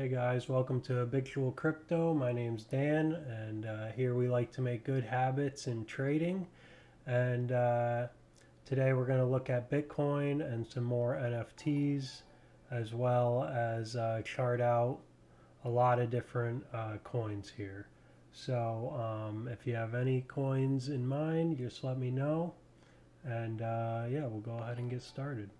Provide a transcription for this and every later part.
Hey guys, welcome to Habitual Crypto. My name's Dan, and here we like to make good habits in trading. And today we're going to look at Bitcoin and some more NFTs, as well as chart out a lot of different coins here. So if you have any coins in mind, just let me know. And yeah, we'll go ahead and get started.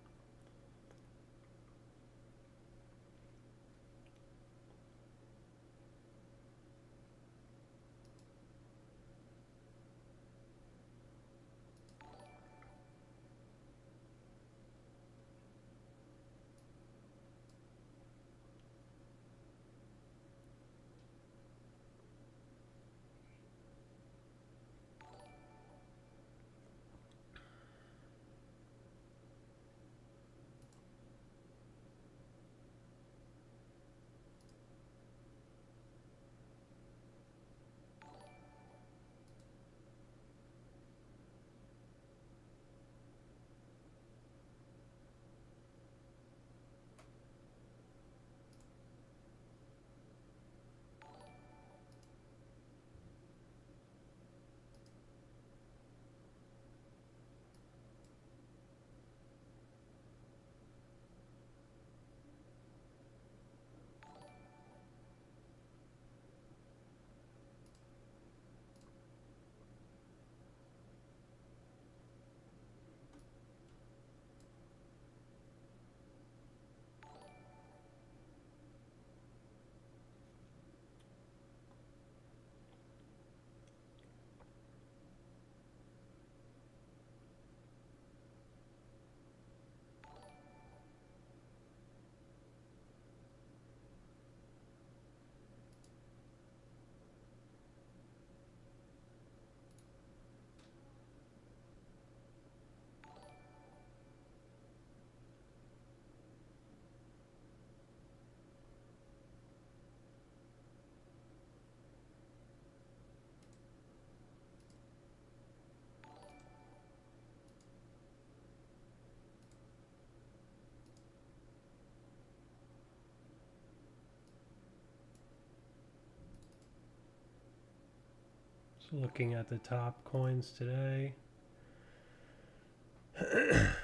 So looking at the top coins today,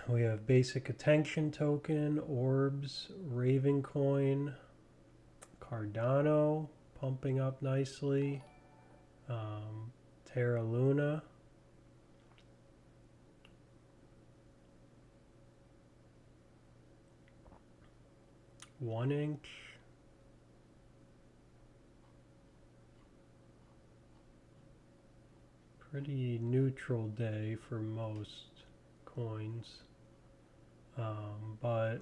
we have Basic Attention Token, Orbs, Raven Coin, Cardano pumping up nicely, Terra Luna, One Inch, pretty neutral day for most coins, but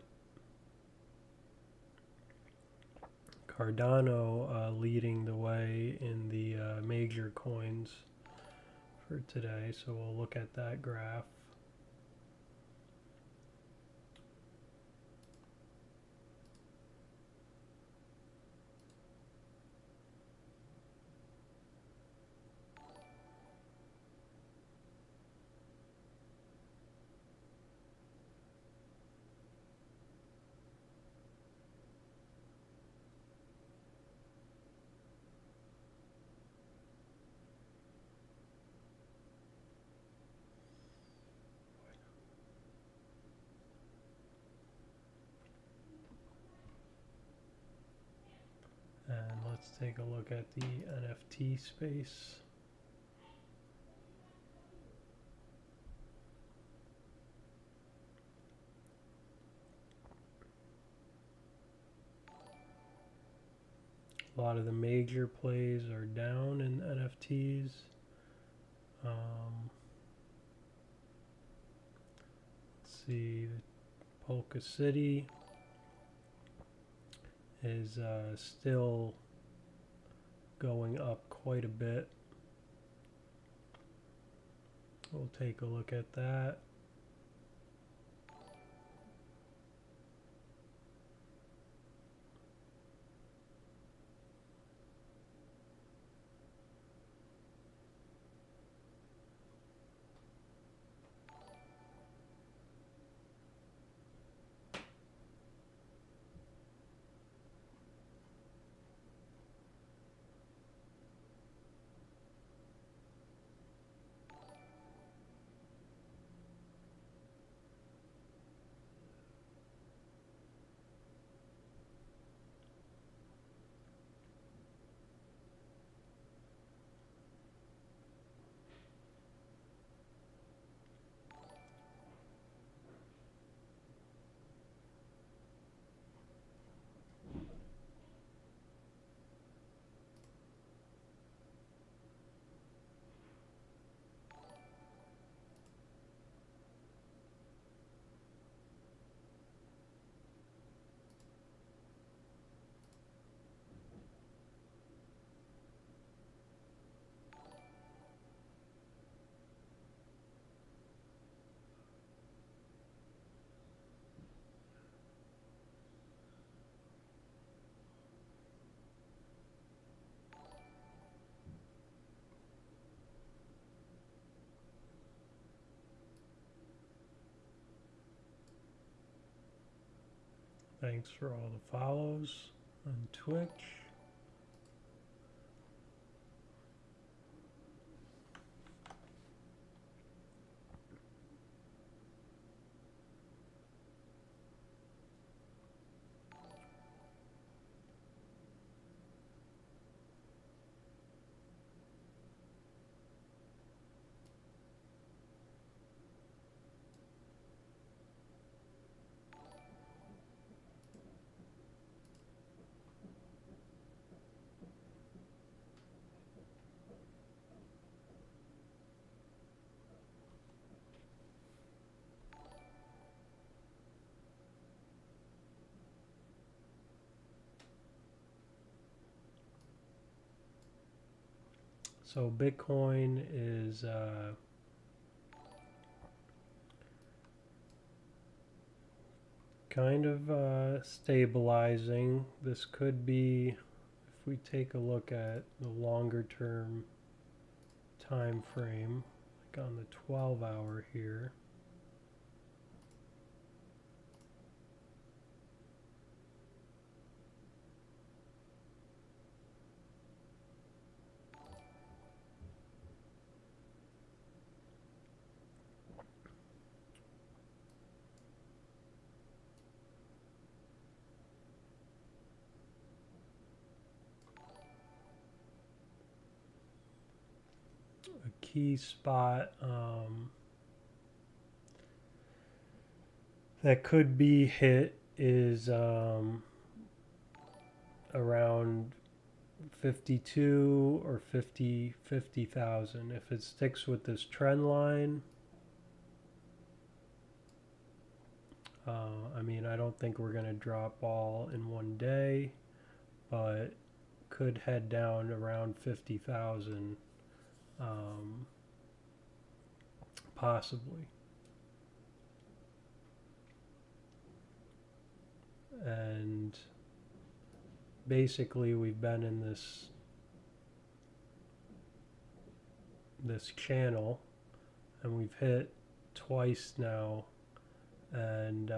Cardano leading the way in the major coins for today, so we'll look at that graph. And let's take a look at the NFT space. A lot of the major plays are down in NFTs. Let's see, Polka City is still going up quite a bit. We'll take a look at that. Thanks for all the follows on Twitch. So Bitcoin is kind of stabilizing. This could be, if we take a look at the longer term time frame, like on the 12-hour here. A key spot that could be hit is around 52 or 50,000. If it sticks with this trend line, I mean, I don't think we're going to drop all in one day, but could head down around 50,000, possibly. And basically we've been in this channel, and we've hit twice now, and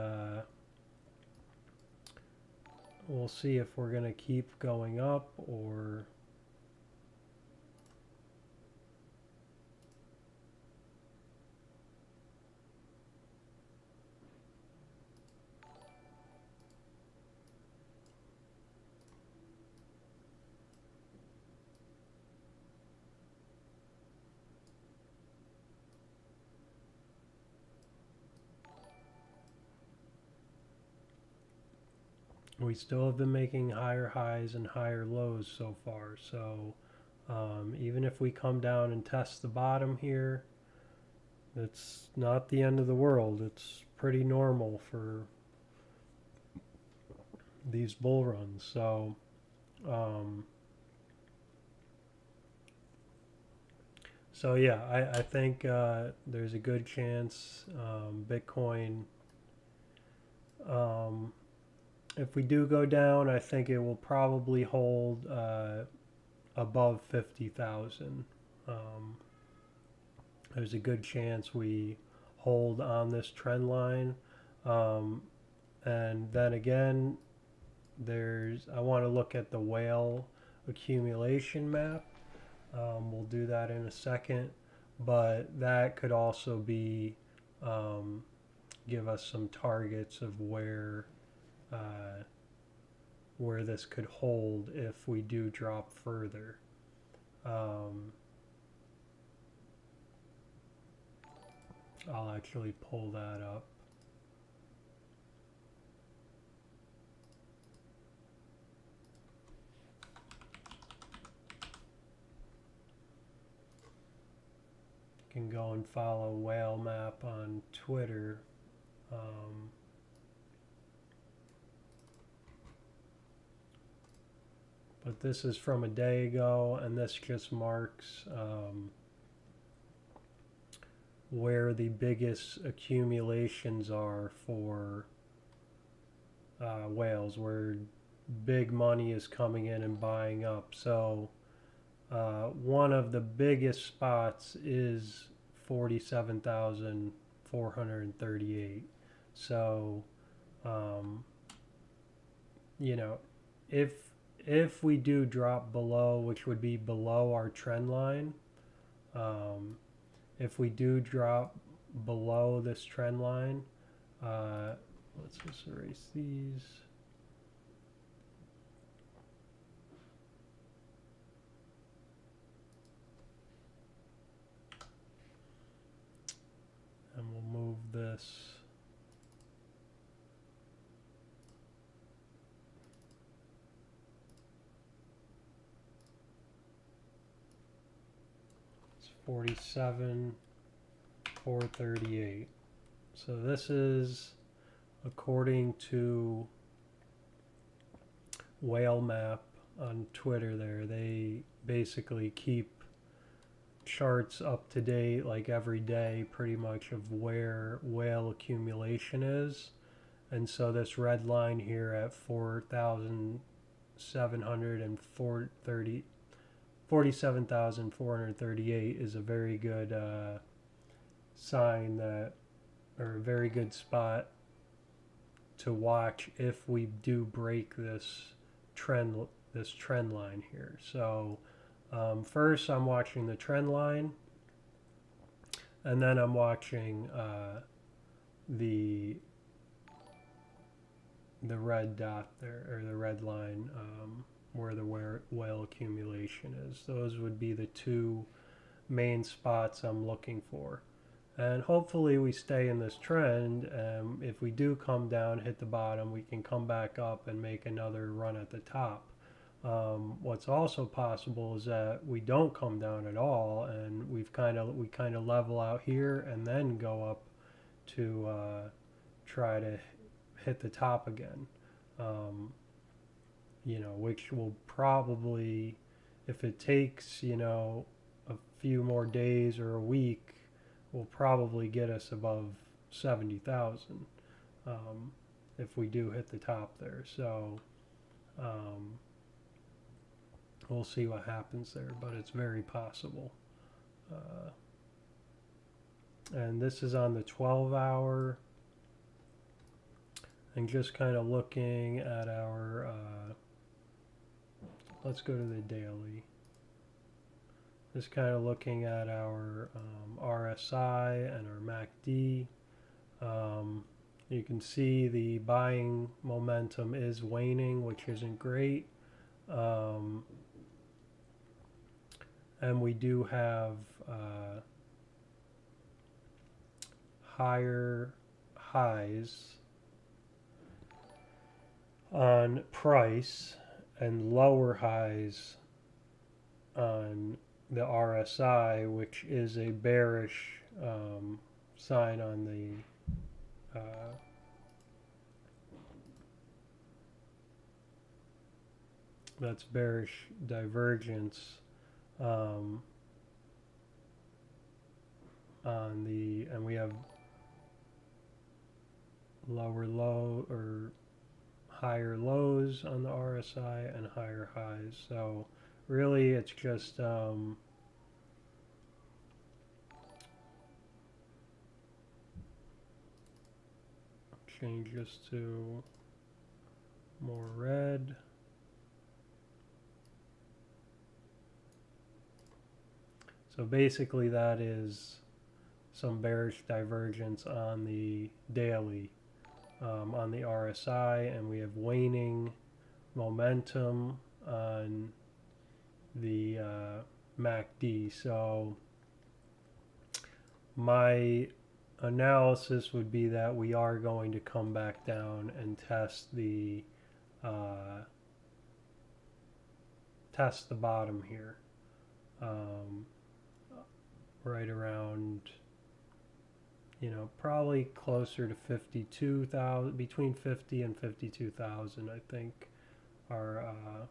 we'll see if we're going to keep going up or we still have been making higher highs and higher lows so far. So even if we come down and test the bottom here, it's not the end of the world. It's pretty normal for these bull runs. So yeah, I think there's a good chance Bitcoin, if we do go down, I think it will probably hold above 50,000. There's a good chance we hold on this trend line. And then again, I want to look at the whale accumulation map. We'll do that in a second, but that could also be give us some targets of where this could hold if we do drop further. I'll actually pull that up. You can go and follow Whale Map on Twitter. But this is from a day ago, and this just marks where the biggest accumulations are for whales, where big money is coming in and buying up. So one of the biggest spots is 47,438. So you know, if we do drop below, which would be below our trend line, um, if we do drop below this trend line, let's just erase these. And we'll move this. It's 47,438. So this is according to Whale Map on Twitter there. They basically keep charts up to date like every day pretty much of where whale accumulation is. And so this red line here at 47,438 is a very good sign that, or a very good spot to watch if we do break this trend line here. So first I'm watching the trend line, and then I'm watching the red dot there, or the red line, where the whale accumulation is. Those would be the two main spots I'm looking for. And hopefully we stay in this trend. If we do come down, hit the bottom, we can come back up and make another run at the top. What's also possible is that we don't come down at all, and we kind of level out here and then go up to try to hit the top again. Which will probably, if it takes a few more days or a week, will probably get us above 70,000 if we do hit the top there. So we'll see what happens there, but it's very possible. And this is on the 12-hour, and just kind of looking at our, let's go to the daily. Just kind of looking at our RSI and our MACD. You can see the buying momentum is waning, which isn't great. And we do have higher highs on price and lower highs on the RSI, which is a bearish sign on the that's bearish divergence on the, and we have lower low or higher lows on the RSI and higher highs. So really it's just change this to more red. So basically that is some bearish divergence on the daily, on the RSI, and we have waning momentum on the MACD. So my analysis would be that we are going to come back down and test the bottom here, right around, probably closer to 52,000, between 50 and 52,000, I think, are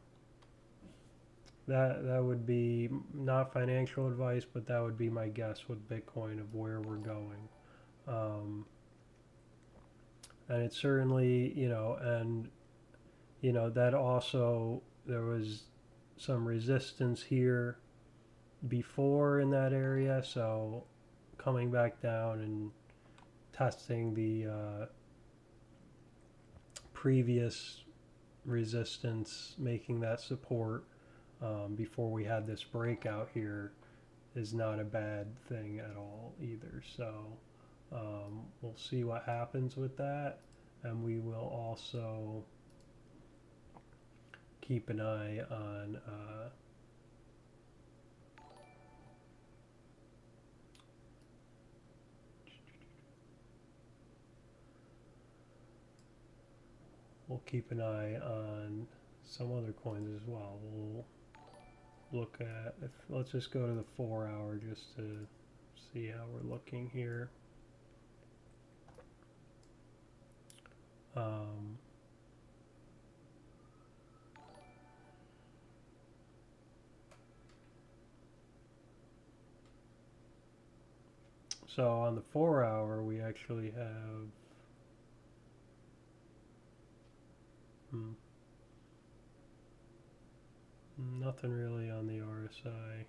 that would be not financial advice, but that would be my guess with Bitcoin of where we're going. And it's certainly, that also, there was some resistance here before in that area, so coming back down and testing the previous resistance, making that support before we had this breakout here is not a bad thing at all either. So we'll see what happens with that, and we will also keep an eye on we'll keep an eye on some other coins as well. We'll look at, let's just go to the 4 hour just to see how we're looking here. So on the 4 hour we actually have nothing really on the RSI.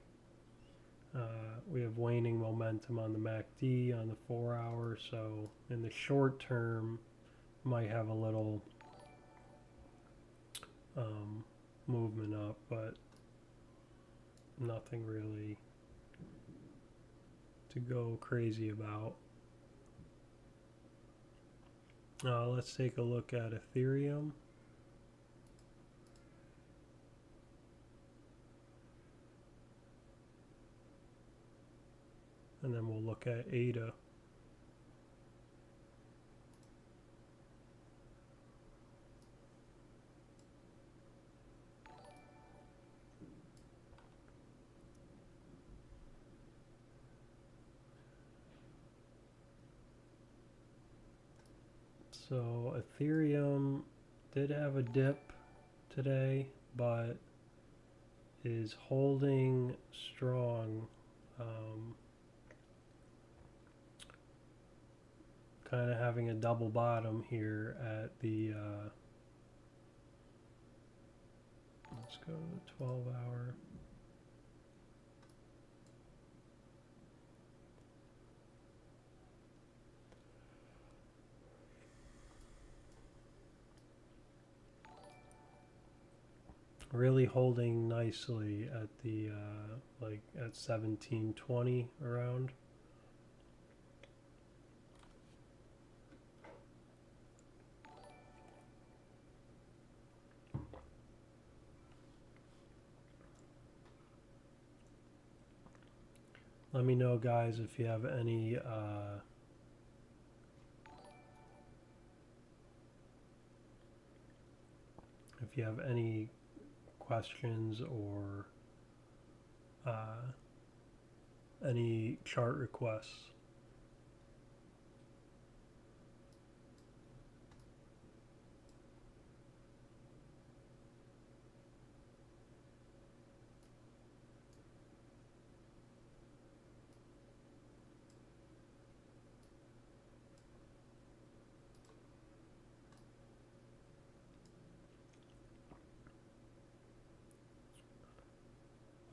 We have waning momentum on the MACD on the 4 hour, so in the short term might have a little movement up, but nothing really to go crazy about. Let's take a look at Ethereum. And then we'll look at Aave. So Ethereum did have a dip today, but is holding strong. Kind of having a double bottom here at the let's go to the 12 hour. Really holding nicely at the like at 1720 around. Let me know, guys, if you have any questions or any chart requests.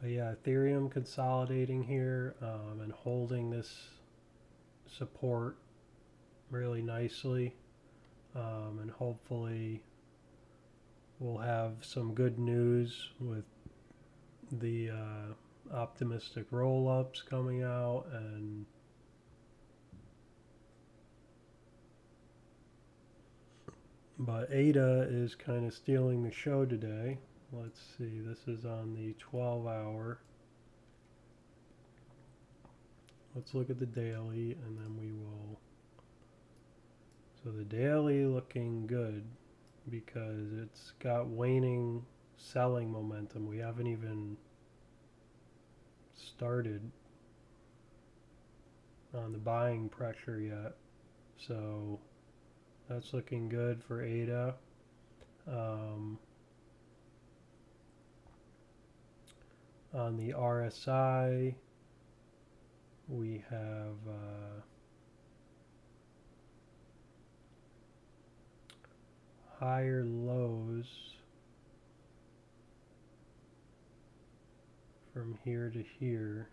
But yeah, Ethereum consolidating here and holding this support really nicely, and hopefully we'll have some good news with the optimistic roll-ups coming out, and but Aave is kind of stealing the show today. Let's see, this is on the 12 hour. Let's look at the daily and then we will. So the daily looking good because it's got waning selling momentum. We haven't even started on the buying pressure yet. So that's looking good for Aave. On the RSI, we have higher lows from here to here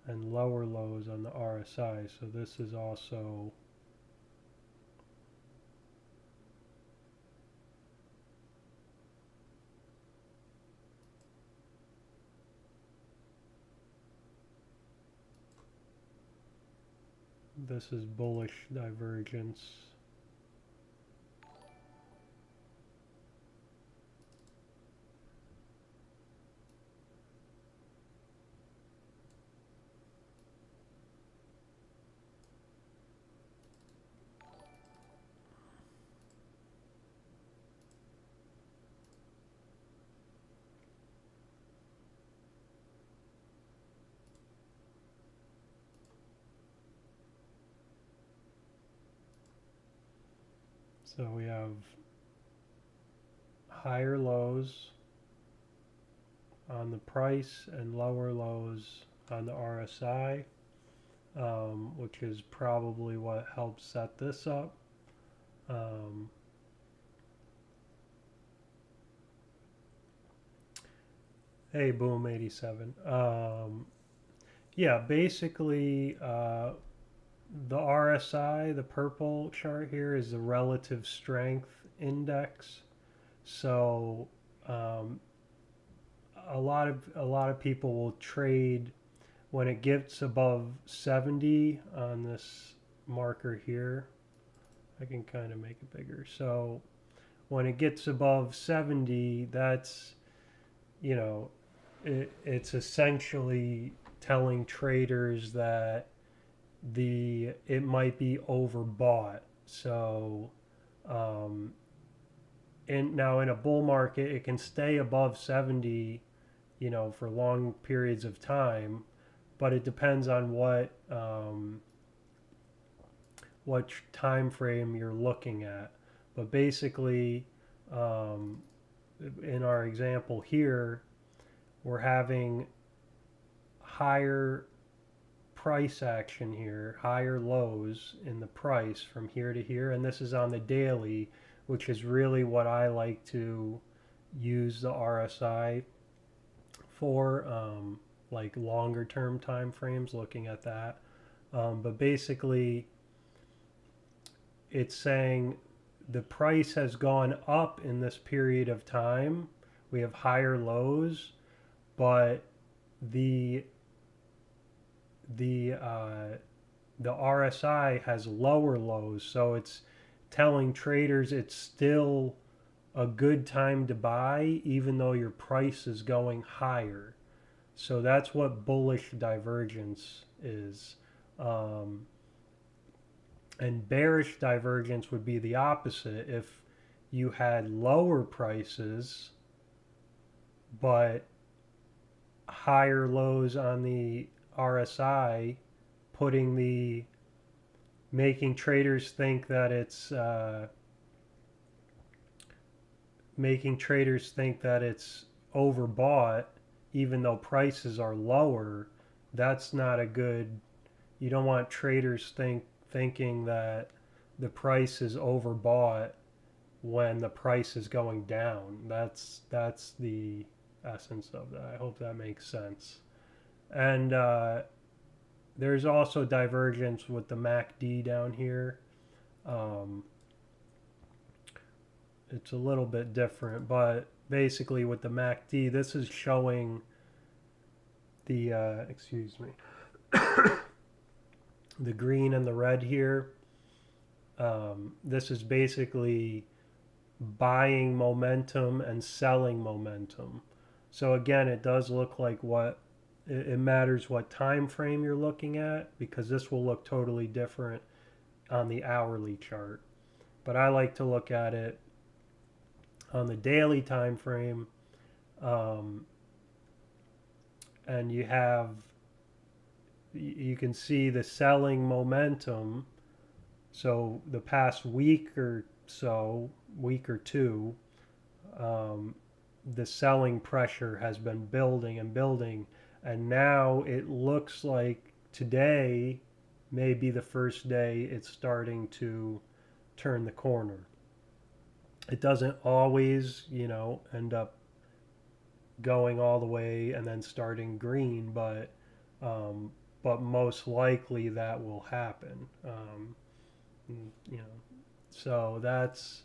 and lower lows on the RSI. So this is also This is bullish divergence. So we have higher lows on the price and lower lows on the RSI, which is probably what helped set this up. Hey, Boom 87. Yeah, basically, the RSI, the purple chart here, is the relative strength index. So a lot of people will trade when it gets above 70 on this marker here. I can kind of make it bigger. So when it gets above 70, that's, you know, it's essentially telling traders that it might be overbought. So and now in a bull market it can stay above 70, for long periods of time, but it depends on what time frame you're looking at. But basically, in our example here, we're having higher price action here, higher lows in the price from here to here, and this is on the daily, which is really what I like to use the RSI for, like longer term time frames, looking at that. But basically, it's saying the price has gone up in this period of time. We have higher lows, but the RSI has lower lows, so it's telling traders it's still a good time to buy even though your price is going higher. So that's what bullish divergence is. And bearish divergence would be the opposite. If you had lower prices but higher lows on the RSI, making traders think that it's overbought even though prices are lower. That's not a good. You don't want traders thinking that the price is overbought when the price is going down. That's the essence of that. I hope that makes sense. And there's also divergence with the MACD down here. It's a little bit different, but basically with the MACD, this is showing the the green and the red here. This is basically buying momentum and selling momentum. So again, it does look like it matters what time frame you're looking at, because this will look totally different on the hourly chart. But I like to look at it on the daily time frame, and you can see the selling momentum. So the past week or two, the selling pressure has been building and building, and now it looks like today may be the first day it's starting to turn the corner. It doesn't always, end up going all the way and then starting green, but most likely that will happen. So that's,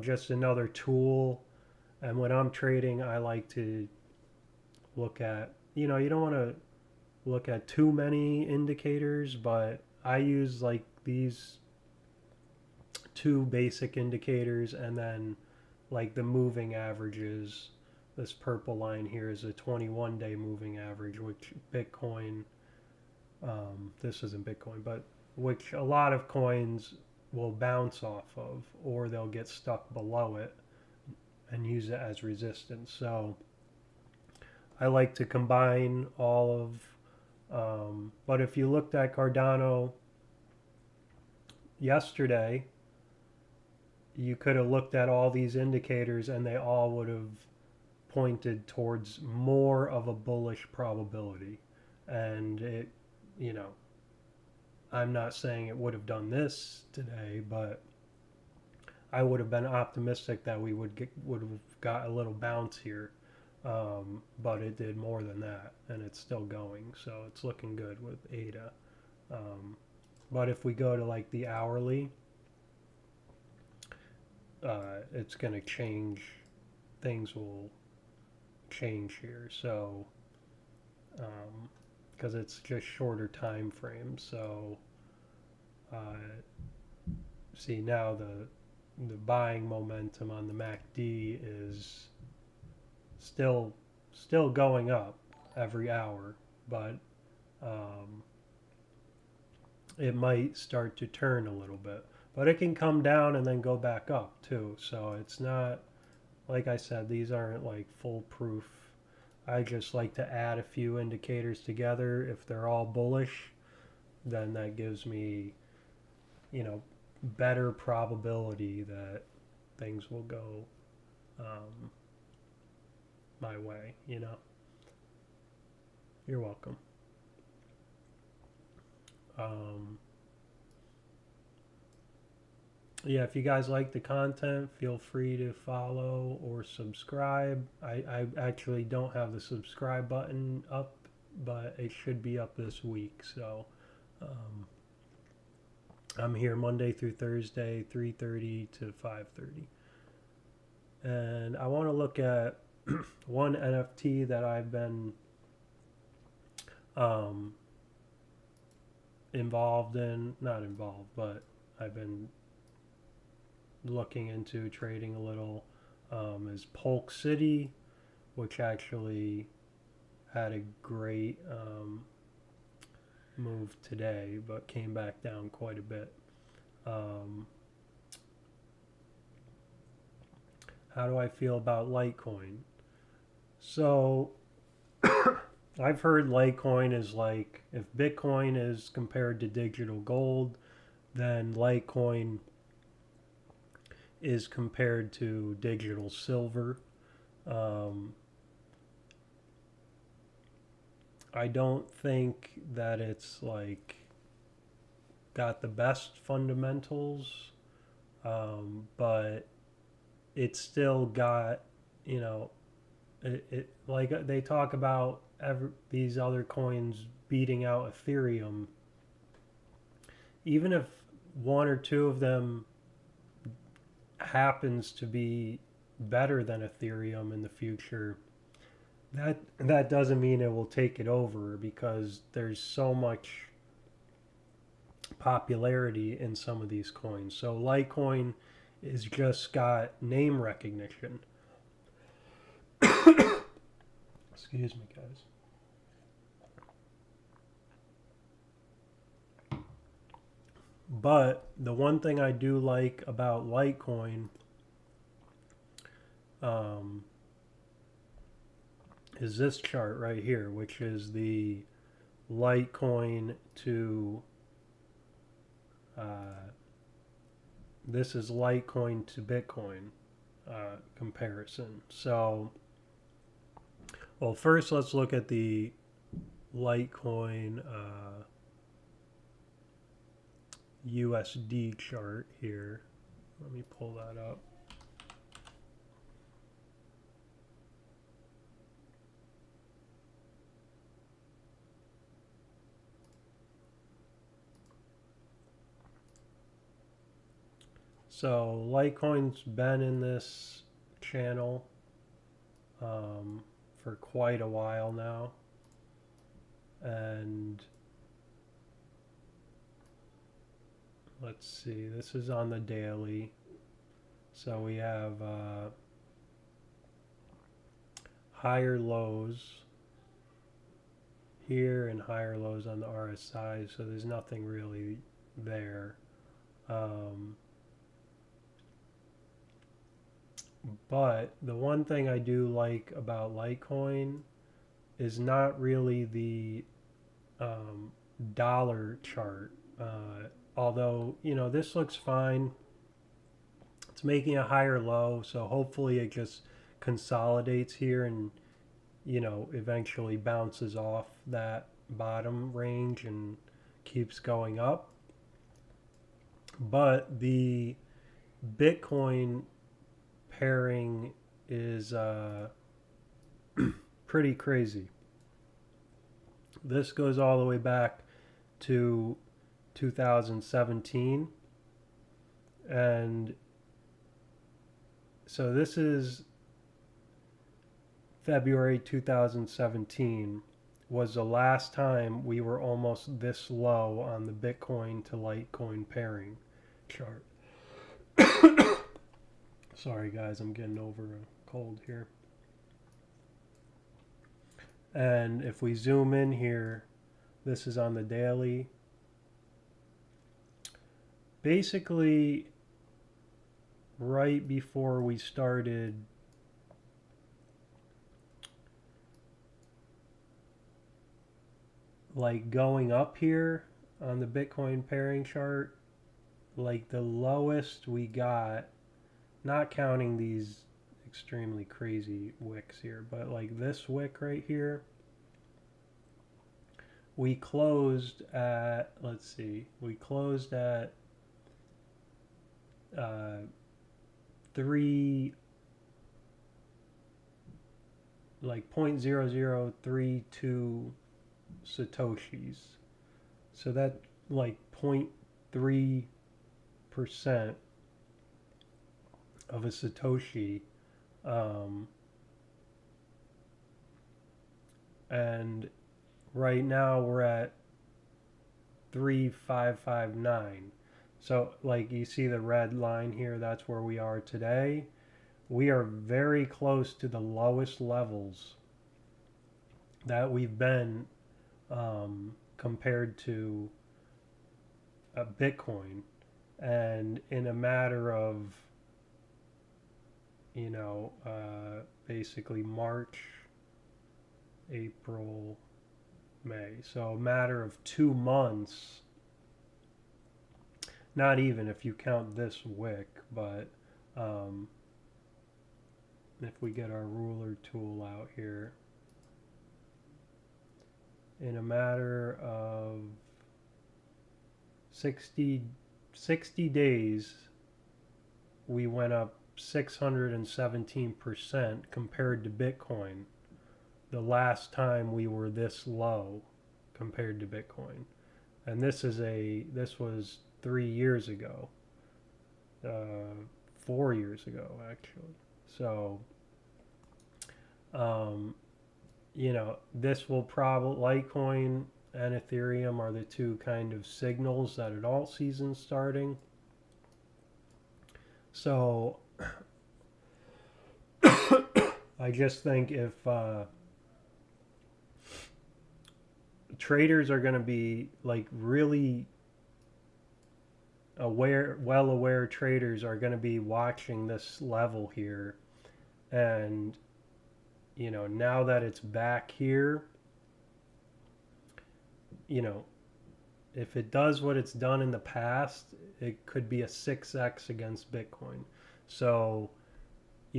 just another tool. And when I'm trading, I like to look at, you don't want to look at too many indicators, but I use like these two basic indicators, and then like the moving averages. This purple line here is a 21-day moving average, which Bitcoin, this isn't Bitcoin, but which a lot of coins will bounce off of, or they'll get stuck below it and use it as resistance. So I like to combine all of, but if you looked at Cardano yesterday, you could have looked at all these indicators and they all would have pointed towards more of a bullish probability. And it, you know, I'm not saying it would have done this today, but I would have been optimistic that we would have got a little bounce here. But it did more than that, and it's still going, so it's looking good with ADA. But if we go to like the hourly, it's going to change. Things will change here. So, because it's just shorter time frames. So, see now the buying momentum on the MACD is still going up every hour, but it might start to turn a little bit. But it can come down and then go back up too. So it's not, like I said, these aren't like foolproof. I just like to add a few indicators together. If they're all bullish, then that gives me, you know, better probability that things will go my way, you know. You're welcome. Yeah, if you guys like the content, feel free to follow or subscribe. I actually don't have the subscribe button up, but it should be up this week. So I'm here Monday through Thursday, 3:30 to 5:30. And I want to look at one NFT that I've been not involved, but I've been looking into trading a little, is Polk City, which actually had a great move today, but came back down quite a bit. How do I feel about Litecoin? So I've heard Litecoin is like, if Bitcoin is compared to digital gold, then Litecoin is compared to digital silver. I don't think that it's like got the best fundamentals, but it's still got, you know, it like they talk about these other coins beating out Ethereum. Even if one or two of them happens to be better than Ethereum in the future, that doesn't mean it will take it over, because there's so much popularity in some of these coins. So Litecoin is just got name recognition. Excuse me, guys. But the one thing I do like about Litecoin is this chart right here, which is the Litecoin to this is Litecoin to Bitcoin comparison. So, well, first let's look at the Litecoin USD chart here. Let me pull that up. So Litecoin's been in this channel for quite a while now, and let's see, this is on the daily. So we have higher lows here and higher lows on the RSI, so there's nothing really there. But the one thing I do like about Litecoin is not really the dollar chart. Although, this looks fine. It's making a higher low, so hopefully it just consolidates here and, eventually bounces off that bottom range and keeps going up. But the Bitcoin pairing is pretty crazy. This goes all the way back to 2017, and so this is February 2017 was the last time we were almost this low on the Bitcoin to Litecoin pairing chart. Sorry guys, I'm getting over a cold here. And if we zoom in here, this is on the daily. Basically, right before we started like going up here on the Bitcoin pairing chart, like the lowest we got, not counting these extremely crazy wicks here, but like this wick right here, we closed at, let's see, we closed at 0.0032 satoshis. So that like 0.3% of a satoshi, and right now we're at 3,559. So like you see the red line here, that's where we are today. We are very close to the lowest levels that we've been compared to Bitcoin. And in a matter of, basically March, April, May. So a matter of 2 months, not even if you count this wick, but if we get our ruler tool out here, in a matter of 60 days, we went up 617% compared to Bitcoin. The last time we were this low compared to Bitcoin. And this was 3 years ago, 4 years ago actually. So, this will probably, Litecoin and Ethereum are the two kind of signals that an alt season's starting. So, I just think if traders are going to be like really well-aware traders are going to be watching this level here, and now that it's back here, if it does what it's done in the past, it could be a 6x against Bitcoin. So,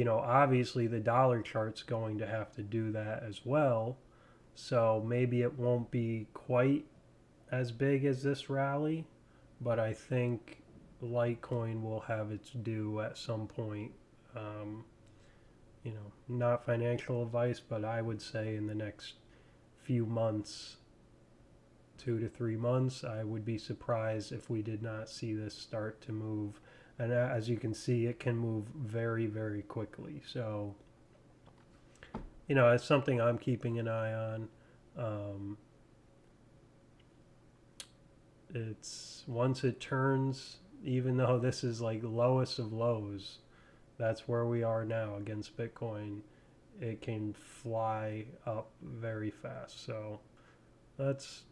obviously the dollar chart's going to have to do that as well. So maybe it won't be quite as big as this rally, but I think Litecoin will have its due at some point. Not financial advice, but I would say in the next few months, 2 to 3 months, I would be surprised if we did not see this start to move. And as you can see, it can move very, very quickly. So, it's something I'm keeping an eye on. it's once it turns, even though this is like lowest of lows, that's where we are now against Bitcoin. It can fly up very fast. So that's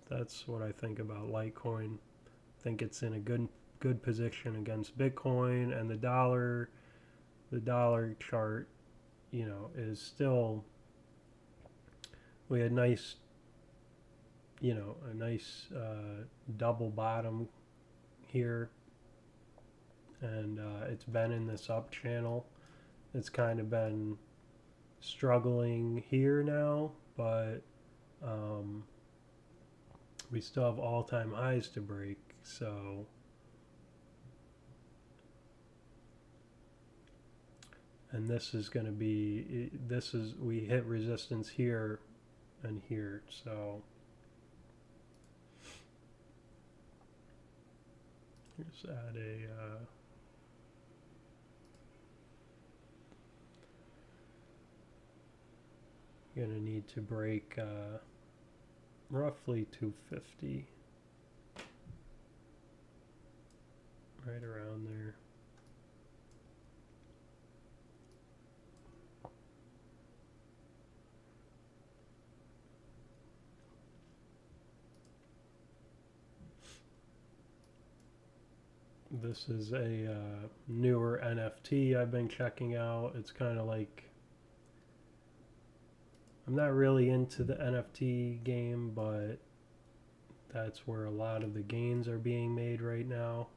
what I think about Litecoin. I think it's in a good position against Bitcoin, and the dollar chart, is still, we had nice, a nice double bottom here, and it's been in this up channel. It's kind of been struggling here now, but we still have all-time highs to break. So and this is going to be, we hit resistance here and here. So just add a going to need to break roughly 250, right around there. This is a newer NFT I've been checking out. It's kind of like, I'm not really into the NFT game, but that's where a lot of the gains are being made right now.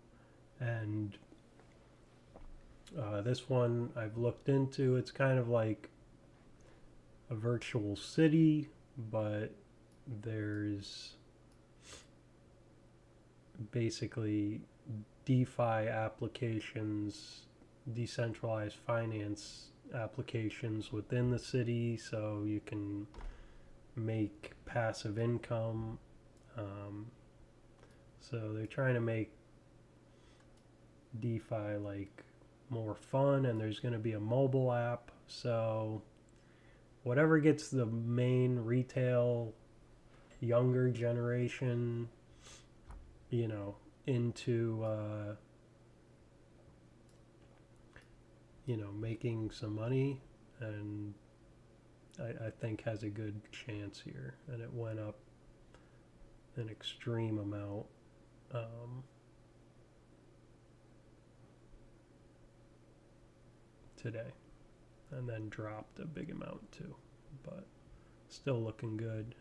And this one I've looked into. It's kind of like a virtual city, but there's basically DeFi applications, decentralized finance applications within the city, so you can make passive income. So they're trying to make DeFi like more fun, and there's going to be a mobile app. So whatever gets the main retail younger generation, into making some money, and I think has a good chance here. And it went up an extreme amount today, and then dropped a big amount too, but still looking good.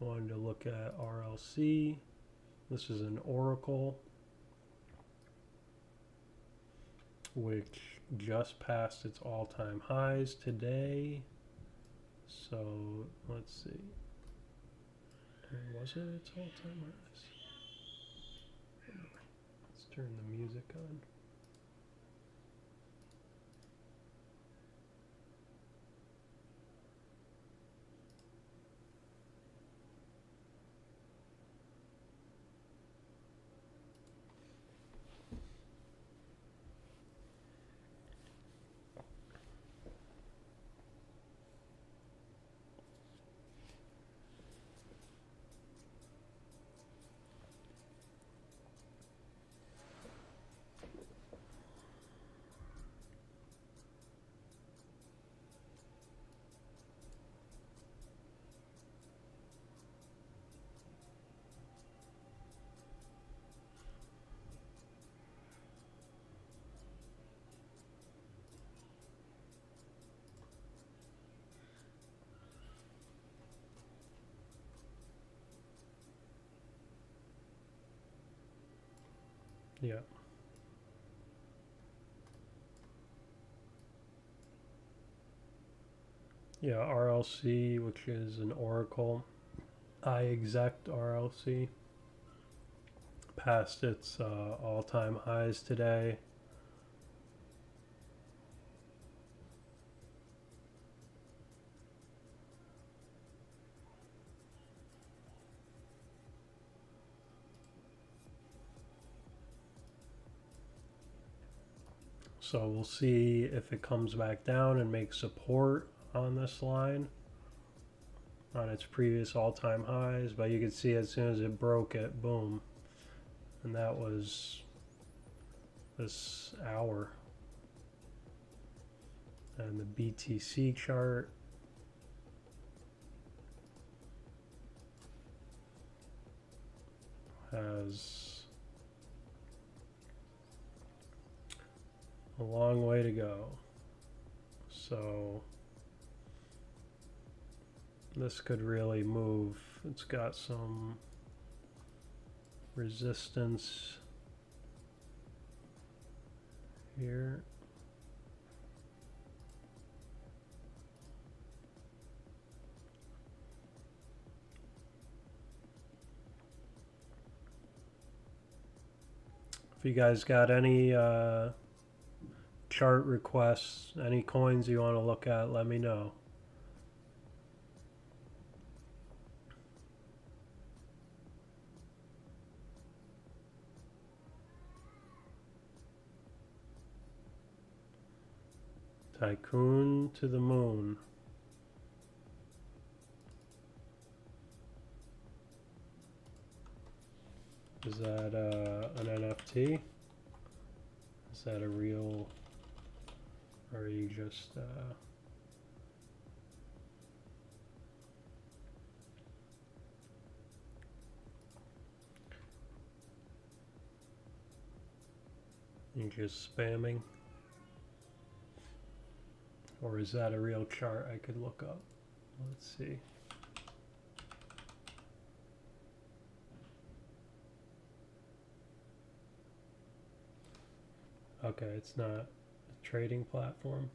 Wanted to look at RLC. This is an Oracle, which just passed its all-time highs today. So let's see. Was it its all-time highs? Let's turn the music on. Yeah. Yeah, RLC, which is an Oracle. iExec RLC passed its all-time highs today. So we'll see if it comes back down and makes support on this line. on its previous all-time highs, but you can see as soon as it broke it, boom, and that was this hour. And the BTC chart has a long way to go. So this could really move. It's got some resistance here. If you guys got any chart requests, any coins you want to look at, let me know. Tycoon to the moon. Is that an NFT? Is that a real, or are you just spamming? Or is that a real chart I could look up? Let's see. Okay, it's not a trading platform.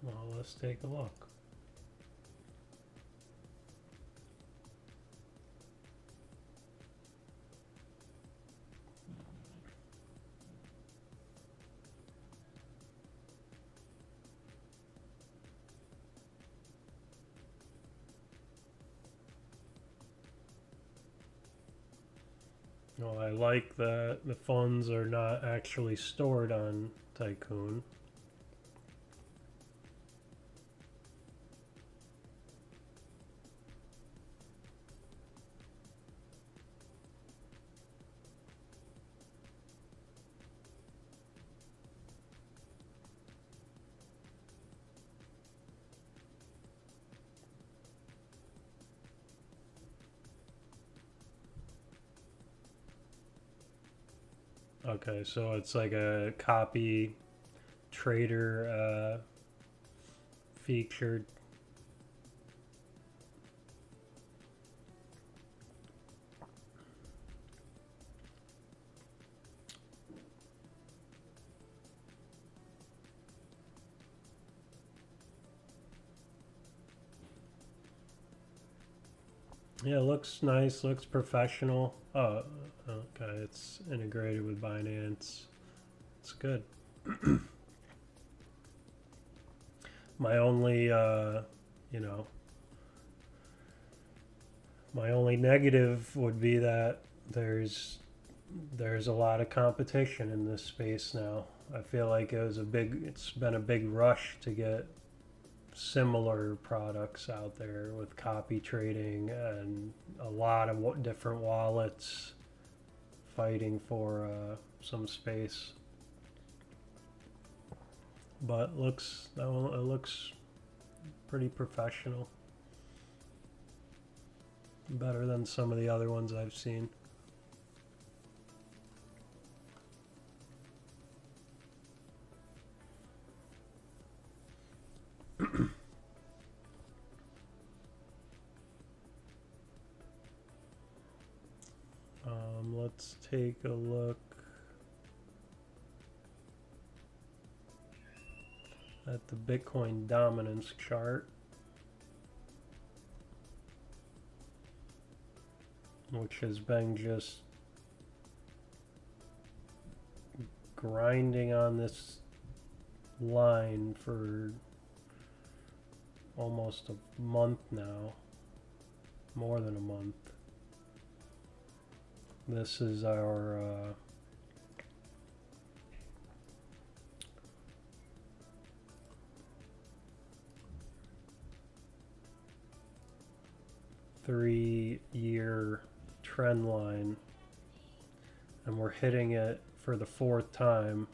Well, let's take a look. Well, I like that the funds are not actually stored on Tycoon. Okay, so it's like a copy trader featured. Yeah, it looks nice, looks professional. Oh, okay, it's integrated with Binance. It's good. My only, my only negative would be that there's a lot of competition in this space now. I feel like it's been a big rush to get similar products out there with copy trading and a lot of different wallets fighting for some space. But it looks pretty professional. Better than some of the other ones I've seen. Let's take a look at the Bitcoin dominance chart, which has been just grinding on this line for almost a month now, more than a month. This is our 3-year trend line, and we're hitting it for the 4th time.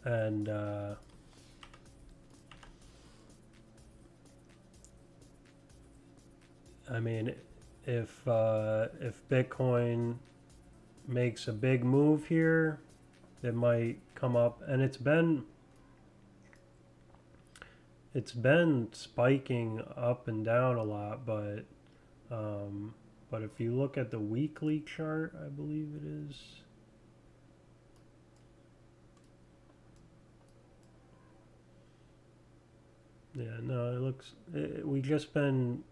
And I mean, if Bitcoin makes a big move here, it might come up, and it's been spiking up and down a lot, but if you look at the weekly chart, I believe it is. Yeah, no, it looks, we just been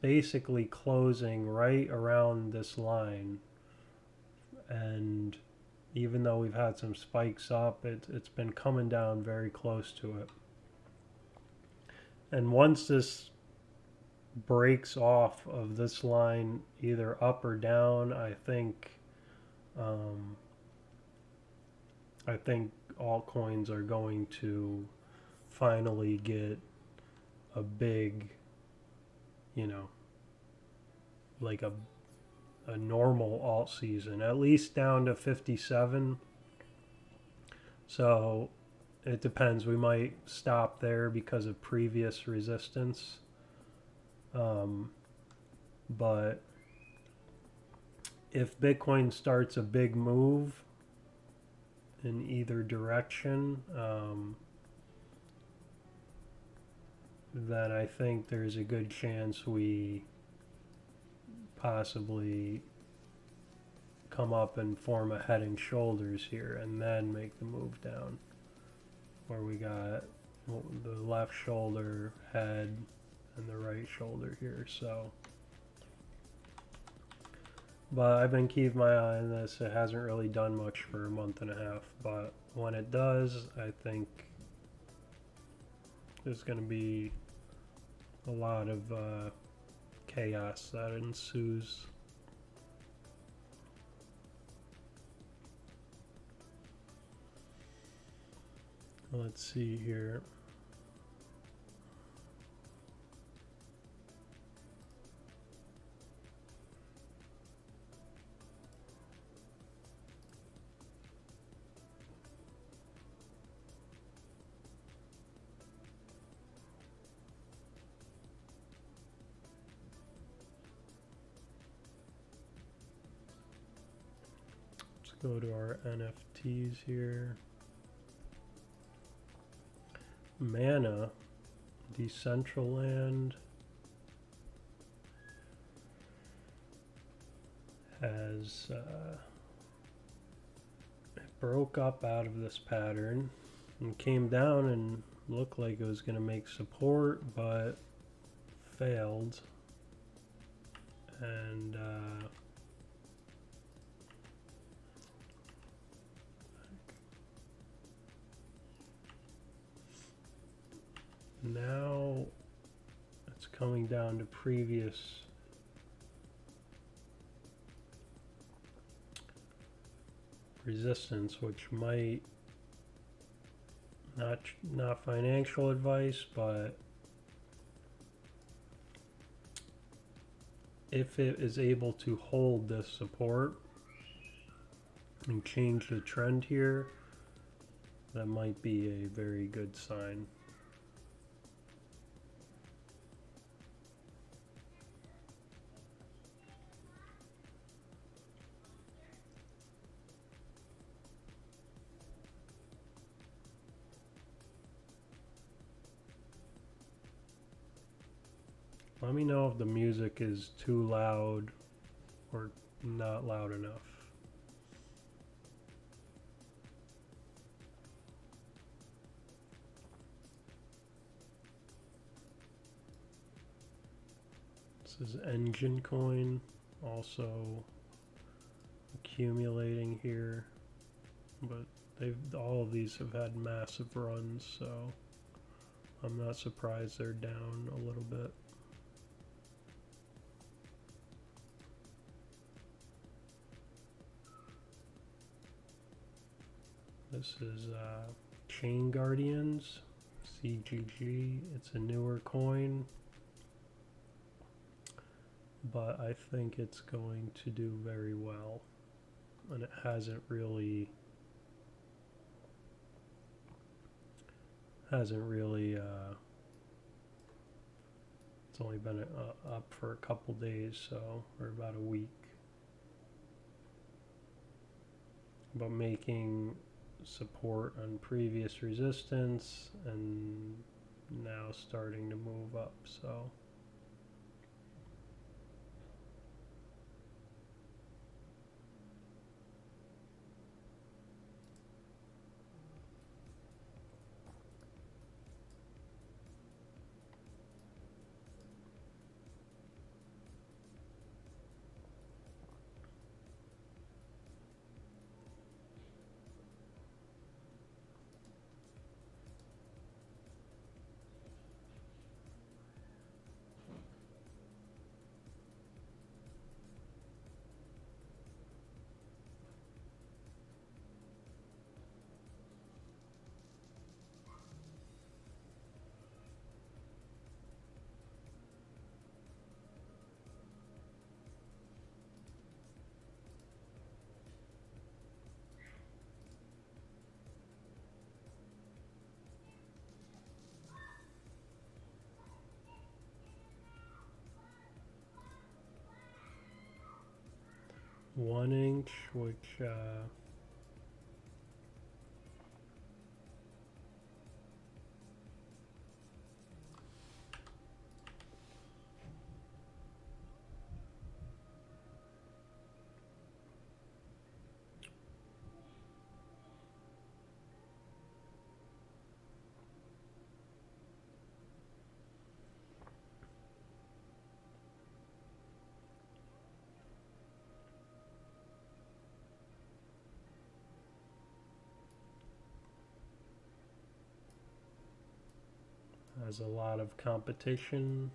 basically closing right around this line, and even though we've had some spikes up, it's been coming down very close to it. And once this breaks off of this line, either up or down, I think altcoins are going to finally get a big, like a normal alt season, at least down to 57. So it depends. We might stop there because of previous resistance. But if Bitcoin starts a big move in either direction, then I think there's a good chance we possibly come up and form a head and shoulders here and then make the move down, where we got the left shoulder, head, and the right shoulder here. So, but I've been keeping my eye on this. It hasn't really done much for a month and a half, but when it does, I think there's going to be a lot of chaos that ensues. Let's see here. Let's go to our NFTs here. Mana, Decentraland, has it broke up out of this pattern and came down and looked like it was going to make support, but failed. And now it's coming down to previous resistance, which might not financial advice, but if it is able to hold this support and change the trend here, that might be a very good sign. Let me know if the music is too loud or not loud enough. This is Engine Coin, also accumulating here, but all of these have had massive runs, so I'm not surprised they're down a little bit. This is Chain Guardians, CGG. It's a newer coin, but I think it's going to do very well. And it hasn't really it's only been up for a couple days, so, or about a week. But making support on previous resistance and now starting to move up, so. One inch, which has a lot of competition.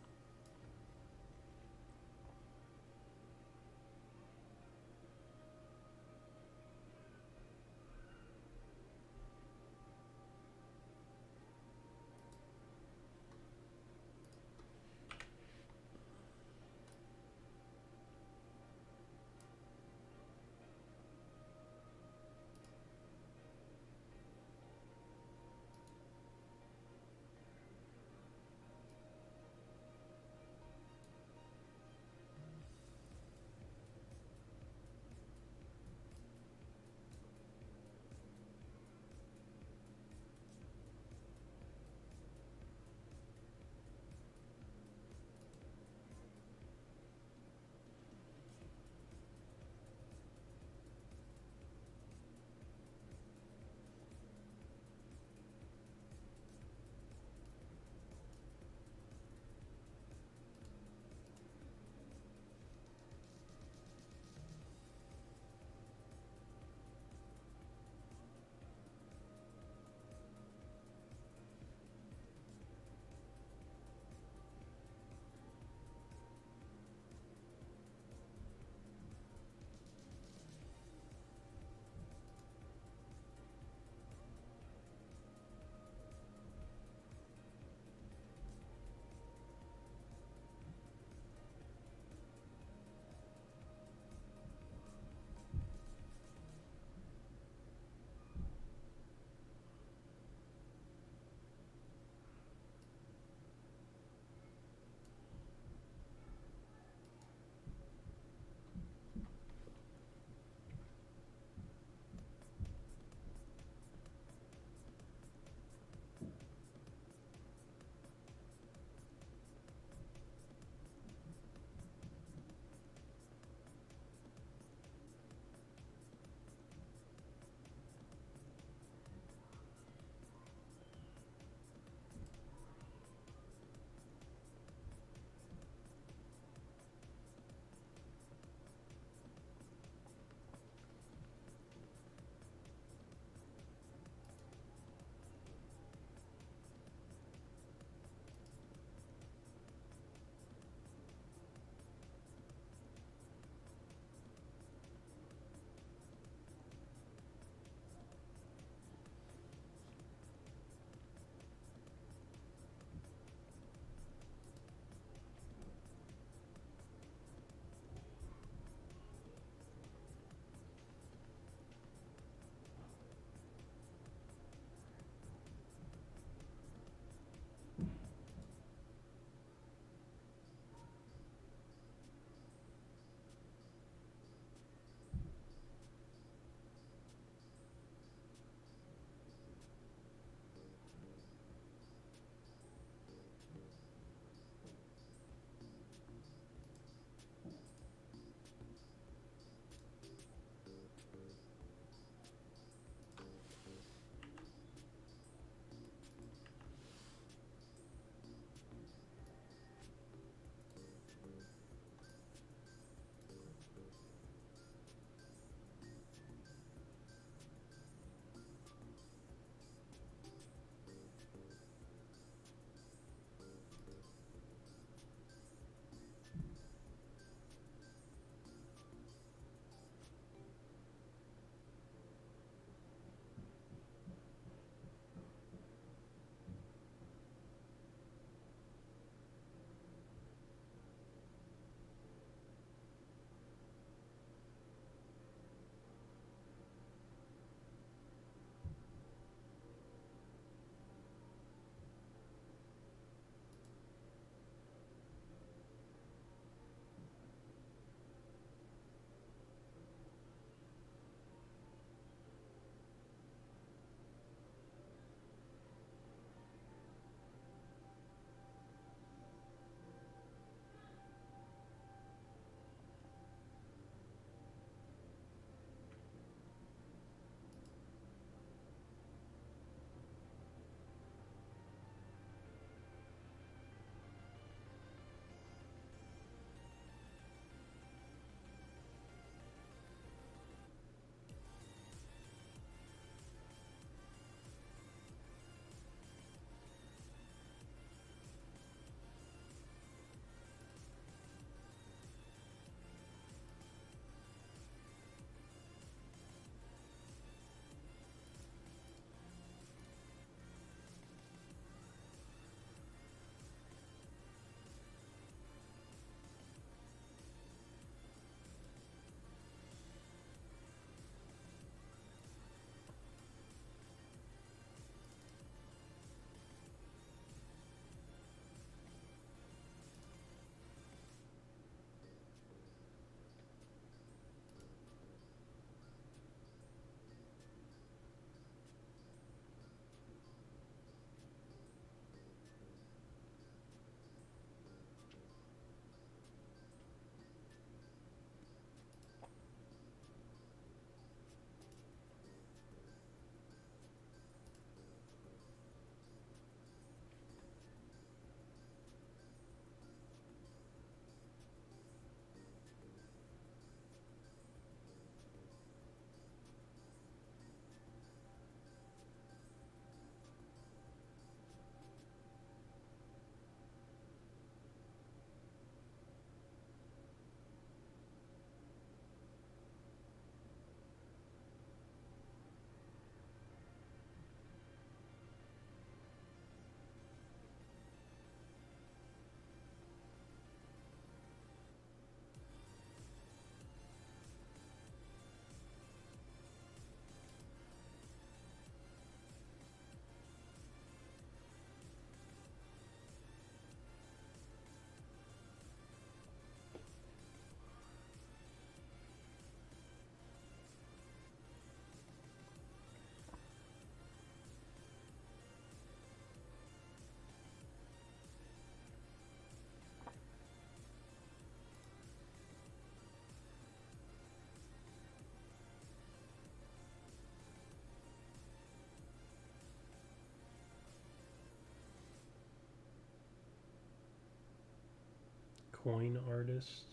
coin artist.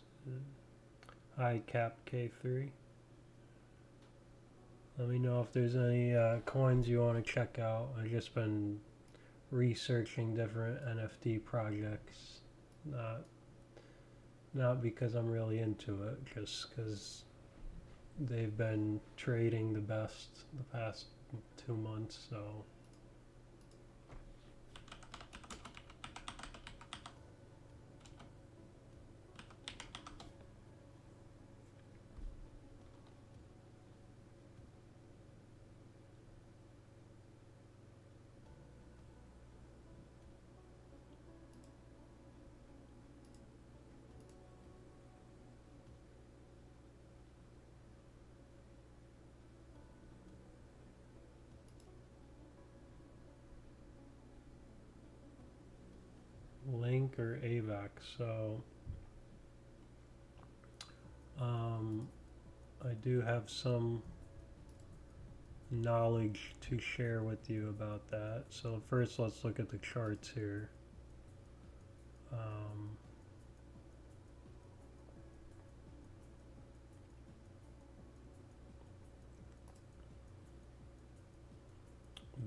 High cap K3. Let me know if there's any coins you want to check out. I've just been researching different NFT projects, not because I'm really into it, just because they've been trading the best the past 2 months. So Link or Aave. So I do have some knowledge to share with you about that. So first let's look at the charts here.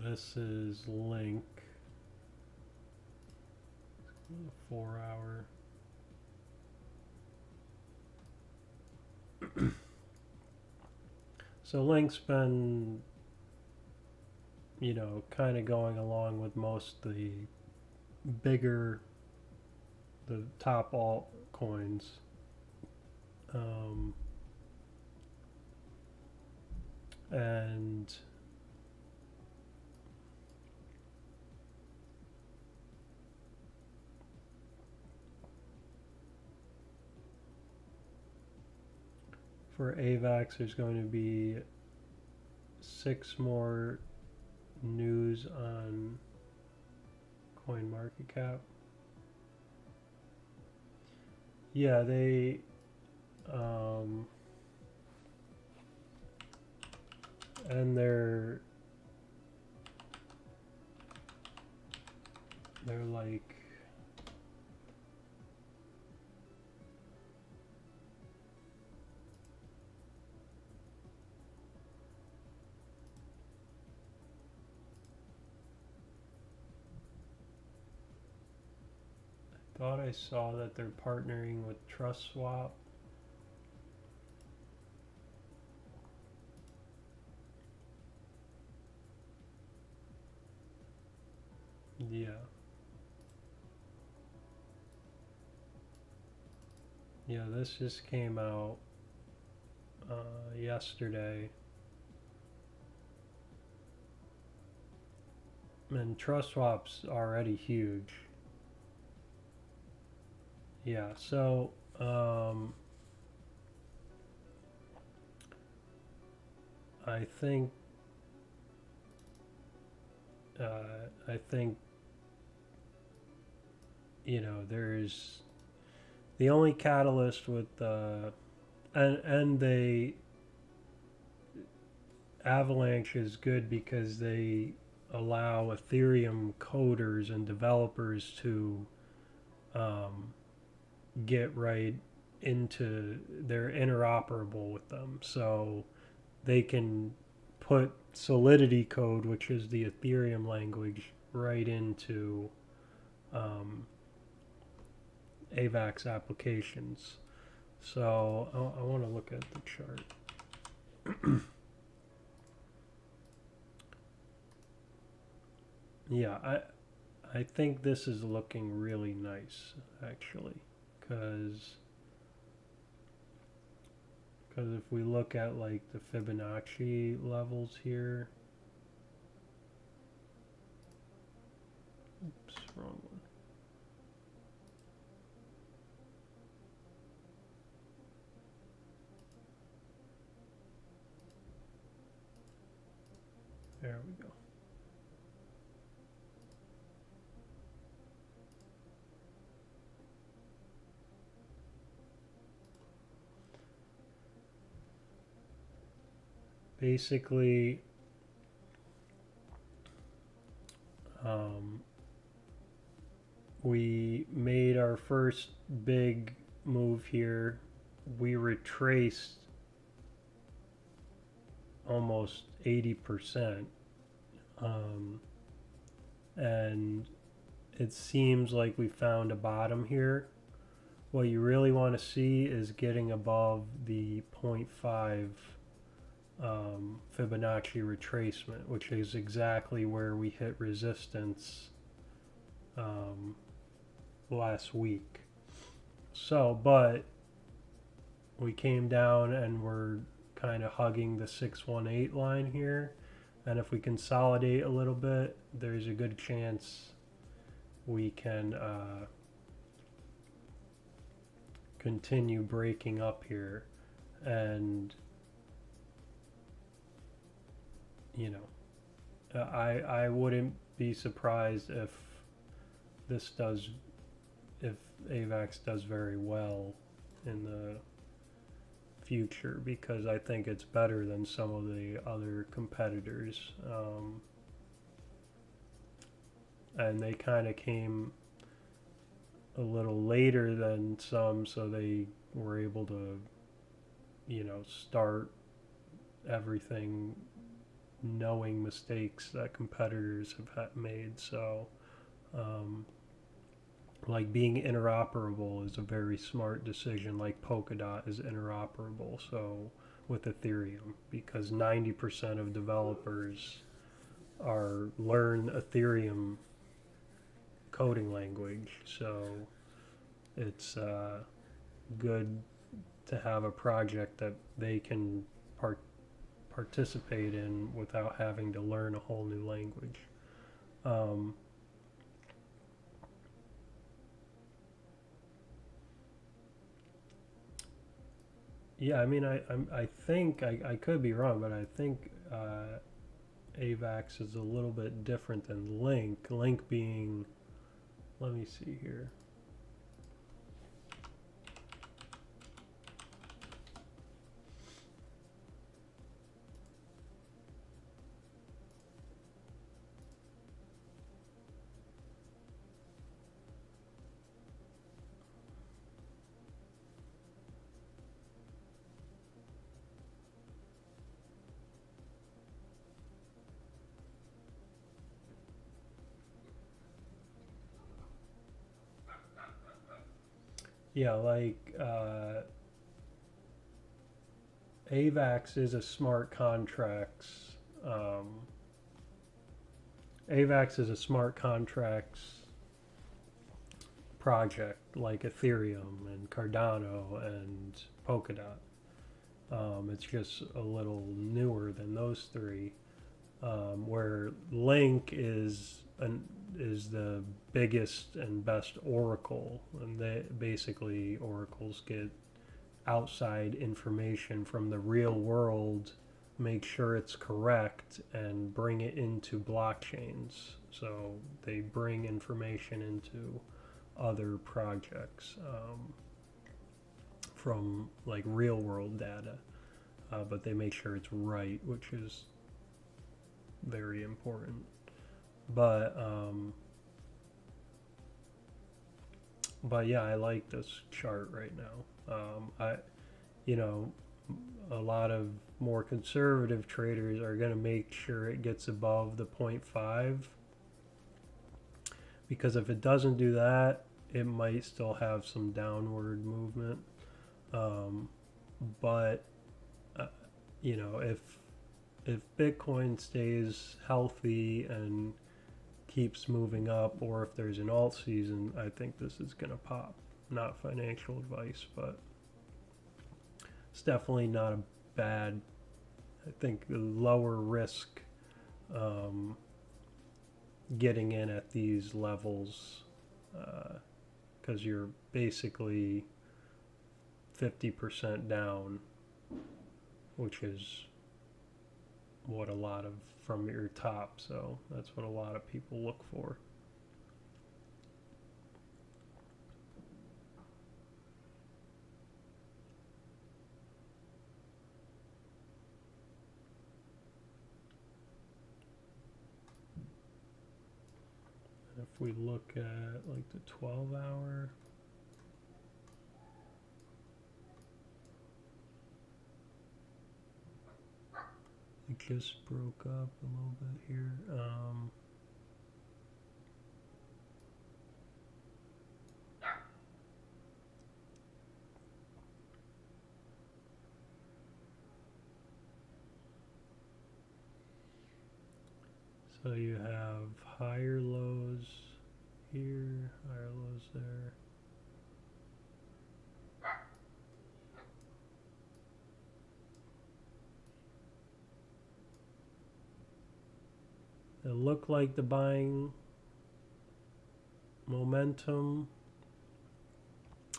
This is Link, 4 hour. So Link's been, you know, kind of going along with most of the bigger, the top altcoins. And for AVAX, there's going to be 6 more news on CoinMarketCap. Yeah, they and they're like thought I saw that they're partnering with TrustSwap. Yeah. Yeah, this just came out yesterday. And TrustSwap's already huge. Yeah, so I think you know, there's the only catalyst with and they Avalanche is good because they allow Ethereum coders and developers to get right into, they're interoperable with them, so they can put Solidity code, which is the Ethereum language, right into AVAX applications. So I want to look at the chart. Yeah, I think this is looking really nice, actually, because if we look at like the Fibonacci levels here, oops, wrong one. There we go. Basically, we made our first big move here. We retraced almost 80%, and it seems like we found a bottom here. What you really want to see is getting above the 0.5 Fibonacci retracement, which is exactly where we hit resistance last week. So, but we came down and we're kind of hugging the 618 line here, and if we consolidate a little bit, there's a good chance we can continue breaking up here. And you know, I wouldn't be surprised if this does, if AVAX does very well in the future, because I think it's better than some of the other competitors. And they kind of came a little later than some, so they were able to, you know, start everything knowing mistakes that competitors have made. So like being interoperable is a very smart decision. Like Polkadot is interoperable so with Ethereum, because 90% of developers learn Ethereum coding language, so it's good to have a project that they can participate in without having to learn a whole new language. Yeah, I mean, I think I could be wrong, but I think AVAX is a little bit different than Link. Link being, let me see here. Yeah, like AVAX is a smart contracts. AVAX is a smart contracts project like Ethereum and Cardano and Polkadot. It's just a little newer than those three. Where Link is the biggest and best oracle, and they basically oracles get outside information from the real world, make sure it's correct, and bring it into blockchains. So they bring information into other projects from like real world data, but they make sure it's right, which is very important. But yeah, I like this chart right now. You know, a lot of more conservative traders are going to make sure it gets above the 0.5, because if it doesn't do that, it might still have some downward movement. But you know, if Bitcoin stays healthy and keeps moving up, or if there's an alt season, I think this is going to pop. Not financial advice, but it's definitely not a bad, I think, lower risk getting in at these levels, because you're basically 50% down, which is what a lot of from your top, so that's what a lot of people look for. And if we look at like the 12-hour, it just broke up a little bit here. So you have higher lows here, higher lows there. It looked like the buying momentum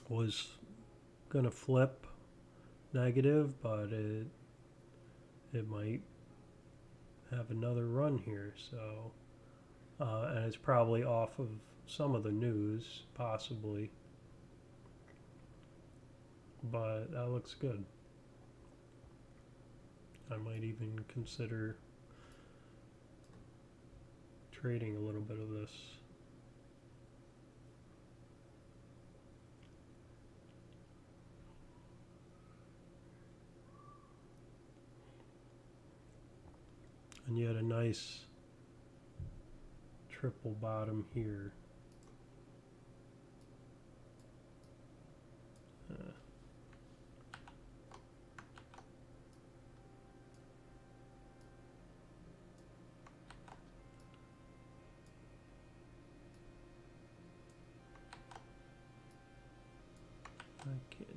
was gonna flip negative, but it might have another run here. So and it's probably off of some of the news, possibly, but that looks good. I might even consider trading a little bit of this. And you had a nice triple bottom here. I can't.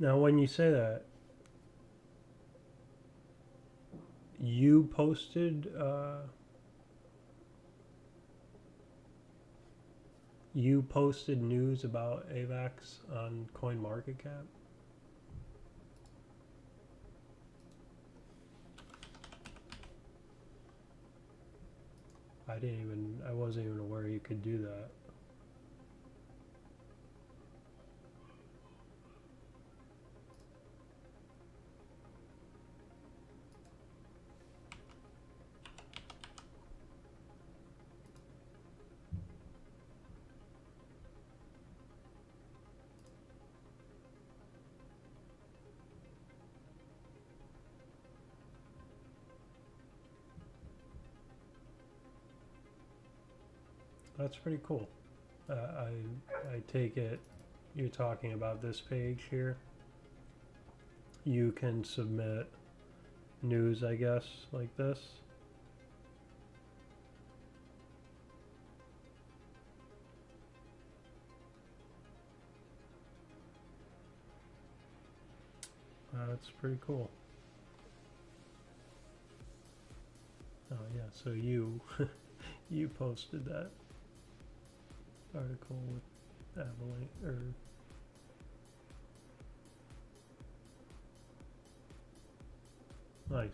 Now, when you say that, you posted news about AVAX on CoinMarketCap? I wasn't even aware you could do that. That's pretty cool. I take it you're talking about this page here. You can submit news, I guess, like this. That's pretty cool. Oh yeah, so you you posted that article with Aave, or nice.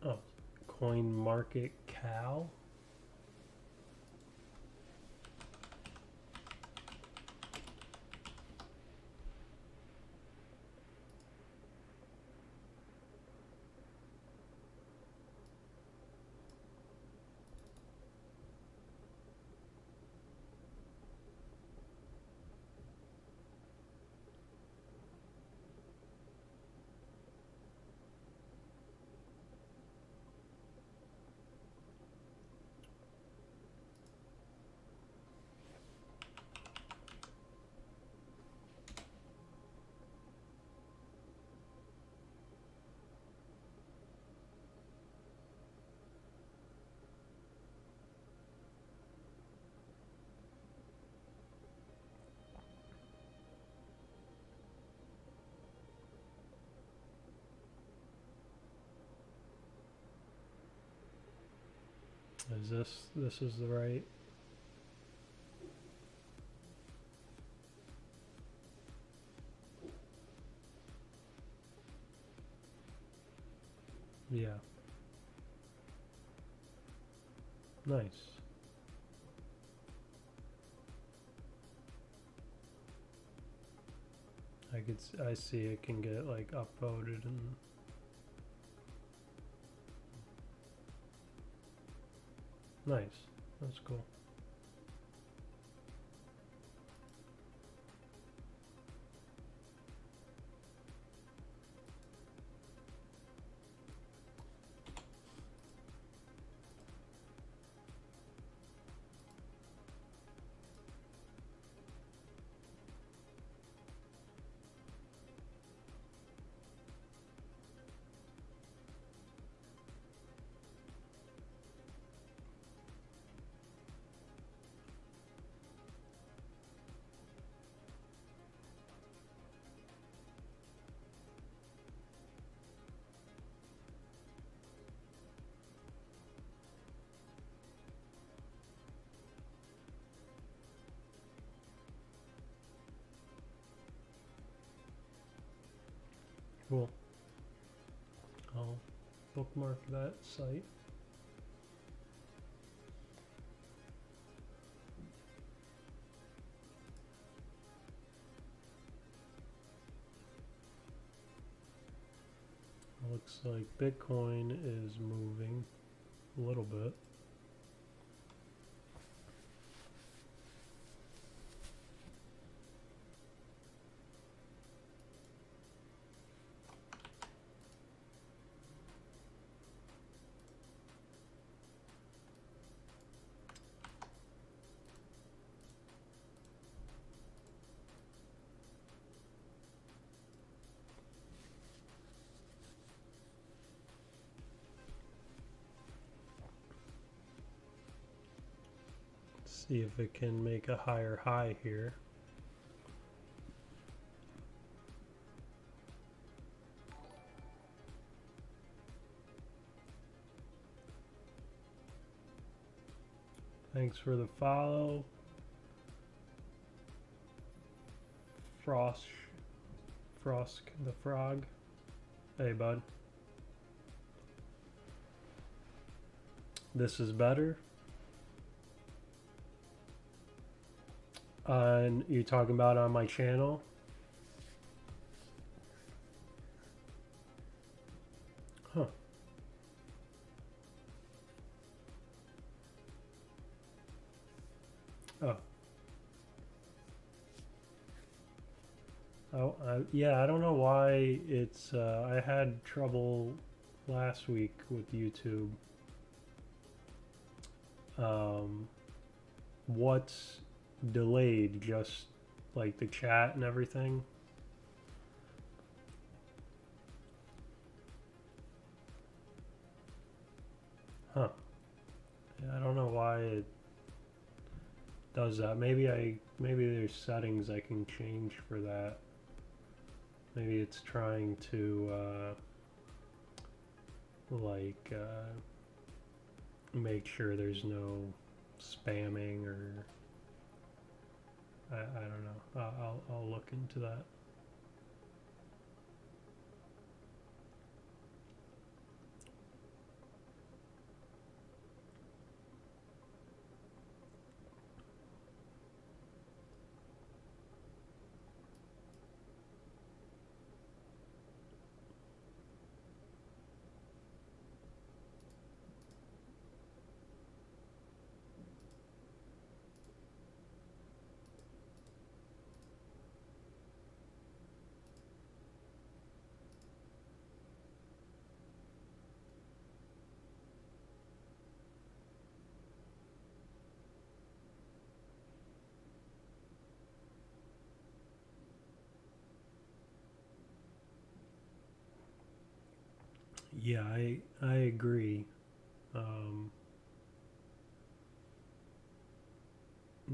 Oh, CoinMarketCal. Is this is the right? Yeah. Nice. I see it can get like upvoted and nice. That's cool. Cool. I'll bookmark that site. Looks like Bitcoin is moving a little bit. See if it can make a higher high here. Thanks for the follow. Frosk the frog. Hey bud. This is better. And you're talking about on my channel? Huh. Oh. Oh, yeah, I don't know why it's, I had trouble last week with YouTube. What's delayed? Just like the chat and everything? Huh. Yeah, I don't know why it does that. Maybe there's settings I can change for that. Maybe it's trying to make sure there's no spamming, or I don't know. I'll look into that. Yeah, I agree.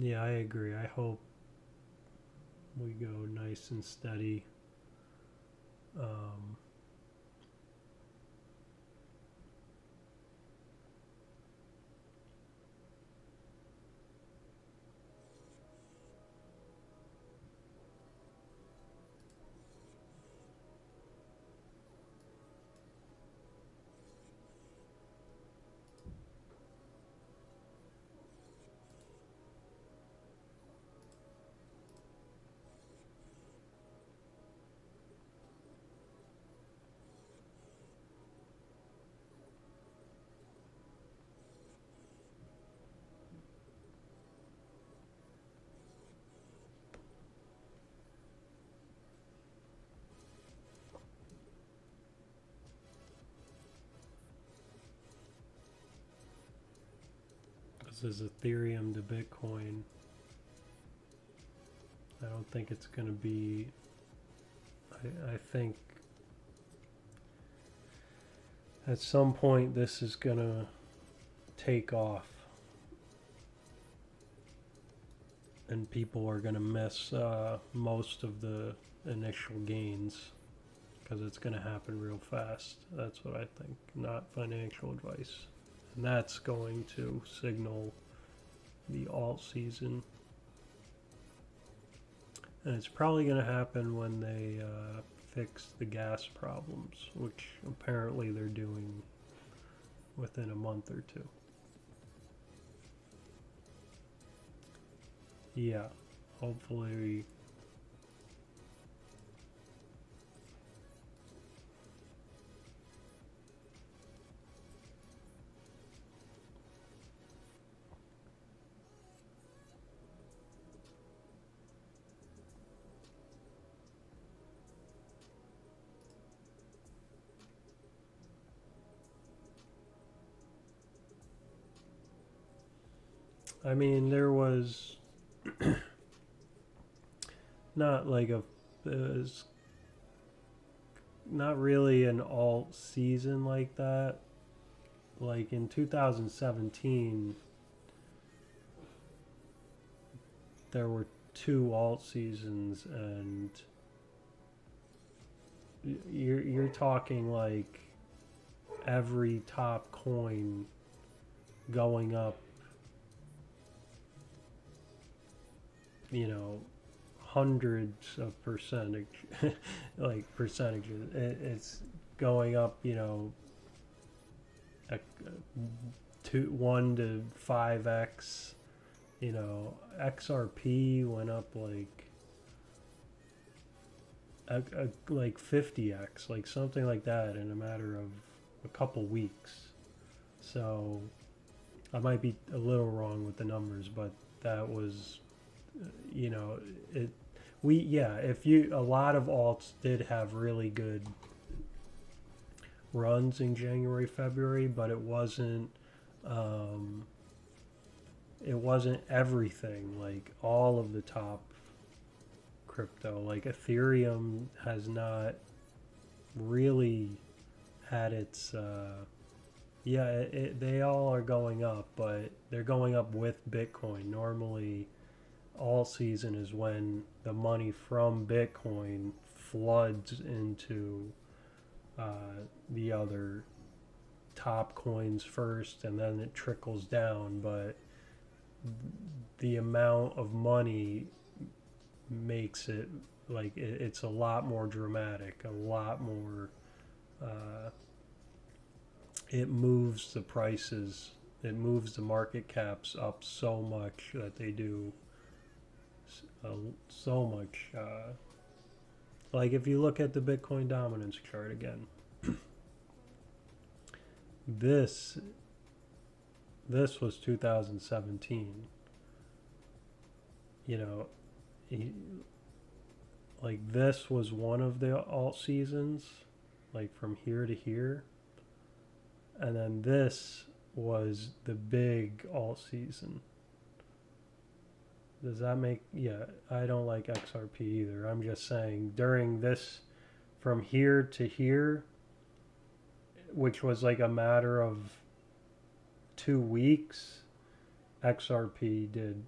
Yeah, I agree. I hope we go nice and steady. Um, This is Ethereum to Bitcoin. I don't think it's going to be, I think at some point this is going to take off and people are going to miss most of the initial gains because it's going to happen real fast. That's what I think, not financial advice. And that's going to signal the alt season. And it's probably going to happen when they fix the gas problems, which apparently they're doing within a month or two. Yeah, hopefully. I mean, there was not like not really an alt season like that. Like in 2017, there were 2 alt seasons, and you're talking like every top coin going up, hundreds of percentage, like percentages. It's going up, 1 to 5x. XRP went up like 50x, like something like that in a matter of a couple weeks. So I might be a little wrong with the numbers, but that was, a lot of alts did have really good runs in January, February, but it wasn't everything. Like all of the top crypto, like Ethereum has not really had its they all are going up, but they're going up with Bitcoin. Normally all season is when the money from Bitcoin floods into the other top coins first, and then it trickles down. But the amount of money makes it like it's a lot more dramatic, a lot more. It moves the prices, it moves the market caps up so much that they do so much. Like if you look at the Bitcoin dominance chart again, this was 2017. Like this was one of the alt seasons, like from here to here. And then this was the big alt season. Does that make... Yeah, I don't like XRP either. I'm just saying during this, from here to here, which was like a matter of 2 weeks, XRP did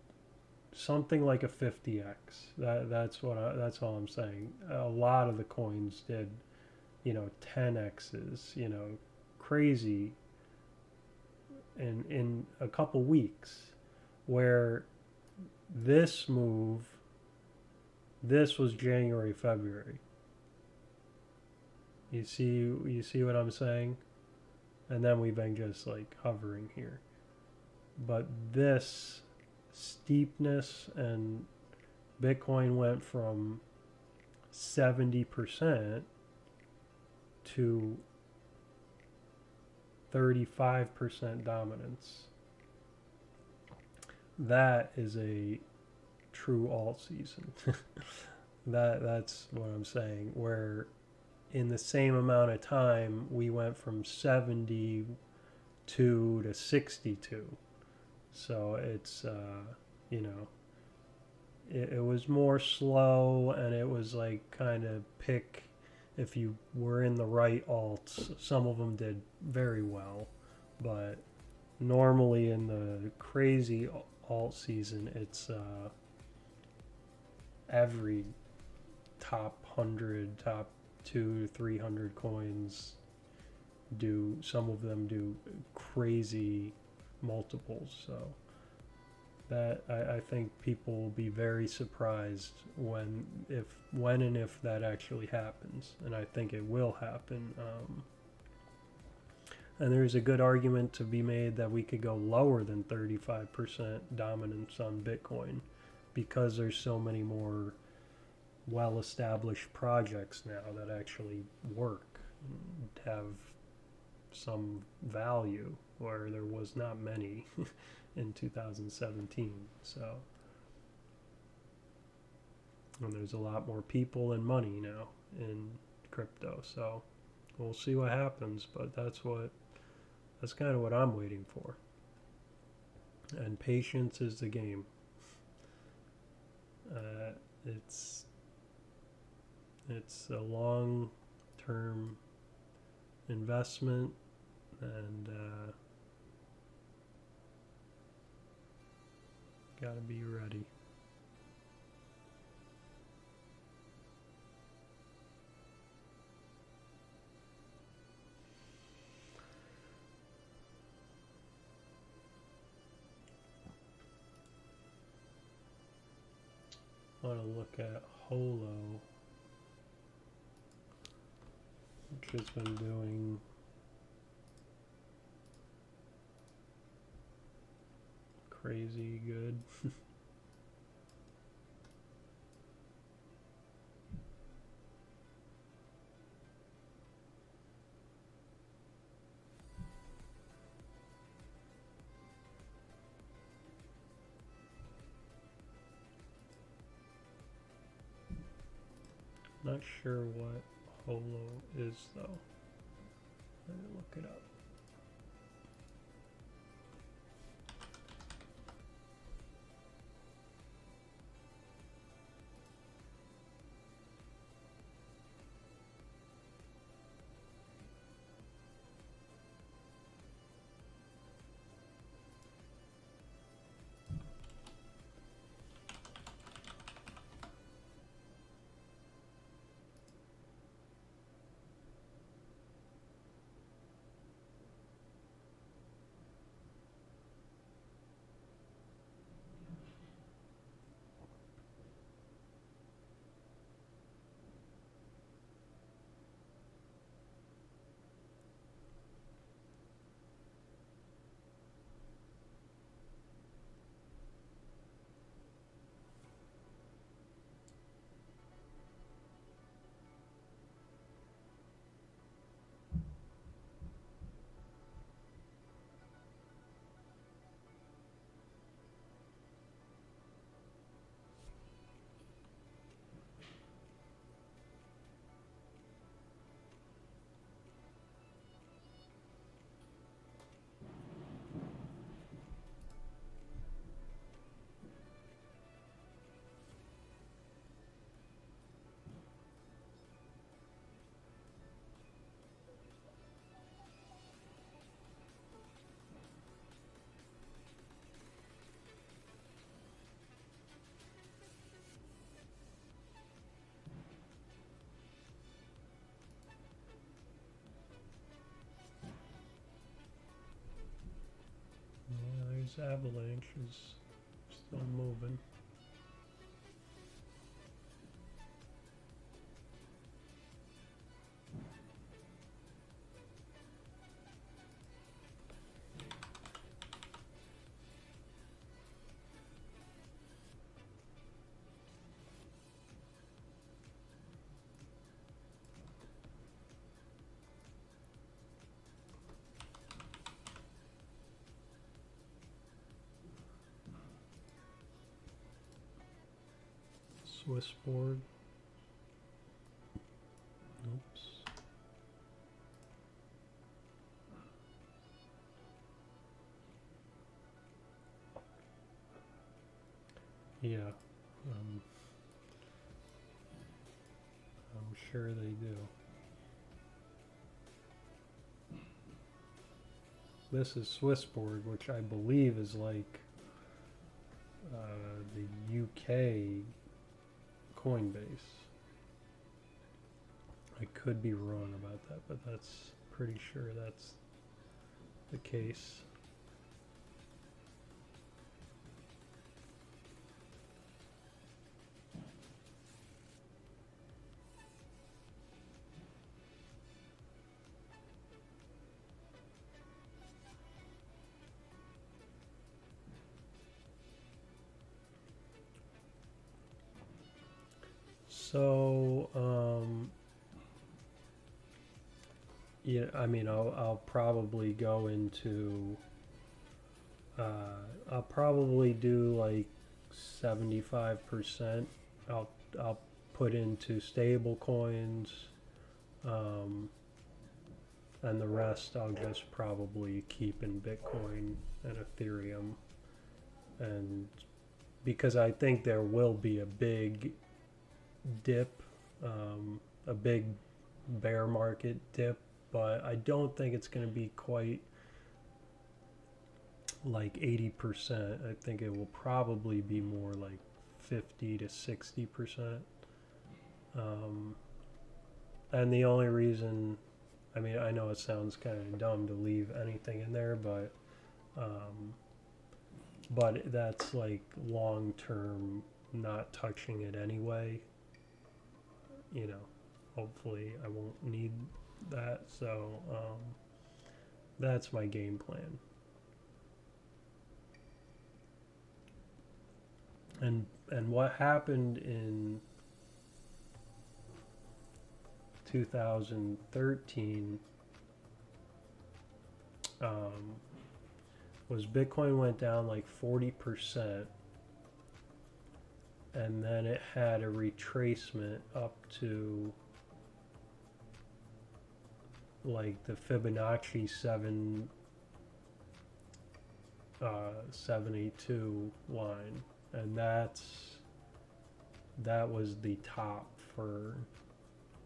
something like a 50x. That's all I'm saying. A lot of the coins did, 10x's, crazy in a couple weeks, where this was January, February. You see what I'm saying? And then we've been just like hovering here. But this steepness, and Bitcoin went from 70% to 35% dominance. That is a true alt season. That's what I'm saying, where in the same amount of time we went from 72 to 62. So it's you know, it was more slow, and it was like kind of pick if you were in the right alts. Some of them did very well, but normally in the crazy alt season, it's every top 100, top 200, 300 coins do, some of them do crazy multiples. So that I think people will be very surprised when and if that actually happens, and I think it will happen. And there's a good argument to be made that we could go lower than 35% dominance on Bitcoin, because there's so many more well-established projects now that actually work and have some value, where there was not many in 2017. So, and there's a lot more people and money now in crypto. So we'll see what happens, but that's kind of what I'm waiting for. And patience is the game. It's a long-term investment, and gotta be ready. I want to look at Holo, which has been doing crazy good. Not sure what Holo is though. Let me look it up. Yeah, there's Avalanche is still moving. Swiss board. Oops. Yeah, um, I'm sure they do. This is Swissborg, which I believe is like the UK Coinbase. I could be wrong about that, but that's pretty sure that's the case. So, yeah, I mean, I'll probably go into, I'll probably do like 75%. I'll, I'll put into stable coins, um, and the rest I'll just probably keep in Bitcoin and Ethereum. And because I think there will be a big dip, a big bear market dip, but I don't think it's going to be quite like 80%. I think it will probably be more like 50 to 60%. Um, and the only reason, I mean, I know it sounds kind of dumb to leave anything in there, um, but that's like long term, not touching it anyway. You know, hopefully I won't need that. So that's my game plan. And what happened in 2013 was Bitcoin went down like 40%, and then it had a retracement up to like the Fibonacci 782 line, and that was the top for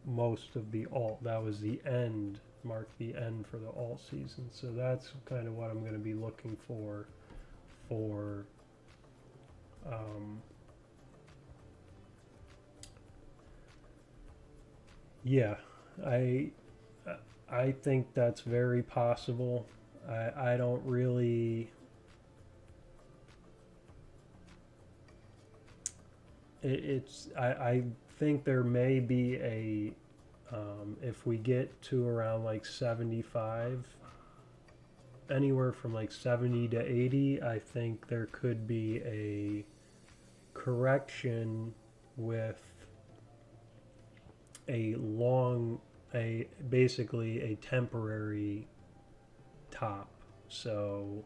most of the alt. That was the end, marked the end for the alt season. So that's kind of what I'm going to be looking for yeah, I I think that's very possible. I don't really. It's I think there may be a if we get to around like 75, anywhere from like 70 to 80, I think there could be a correction with a basically a temporary top. So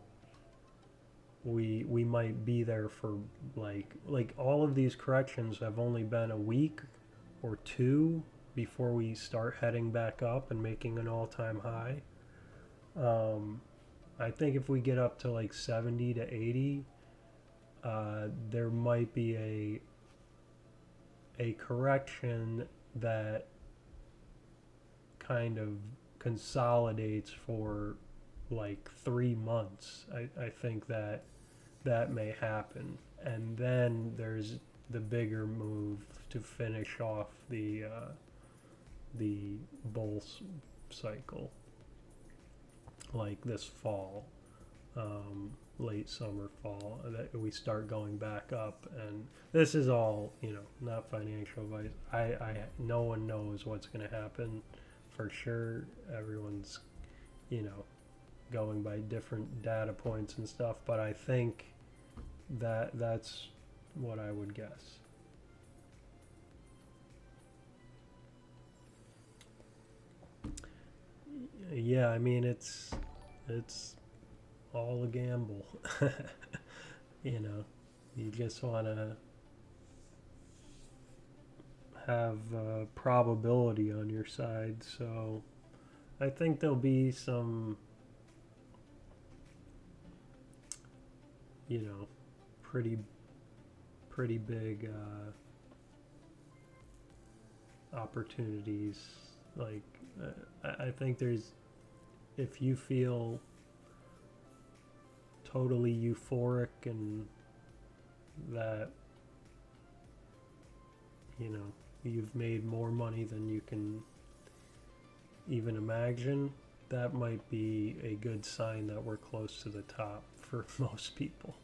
we might be there for like all of these corrections have only been a week or two before we start heading back up and making an all-time high. I think if we get up to like 70 to 80, there might be a correction that kind of consolidates for like 3 months. I think that may happen, and then there's the bigger move to finish off the bull cycle, like this fall, late summer, fall, that we start going back up. And this is all, not financial advice. I no one knows what's going to happen for sure. Everyone's, going by different data points and stuff, but I think that's what I would guess. Yeah, I mean, it's all a gamble. You just want to have probability on your side. So I think there'll be some, pretty pretty big opportunities. Like I think there's, if you feel totally euphoric and that, you know, you've made more money than you can even imagine, that might be a good sign that we're close to the top for most people.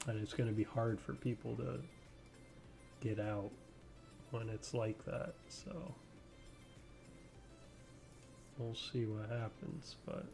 And it's going to be hard for people to get out when it's like that, so we'll see what happens. But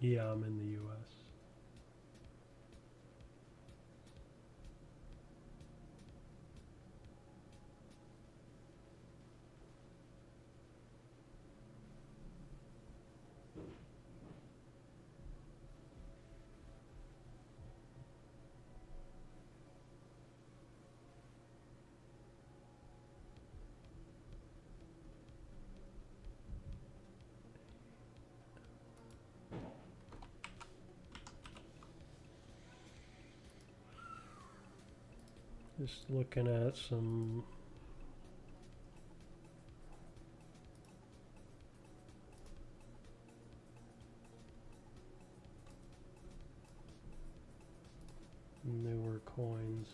yeah, I'm in the US. Just looking at some newer coins.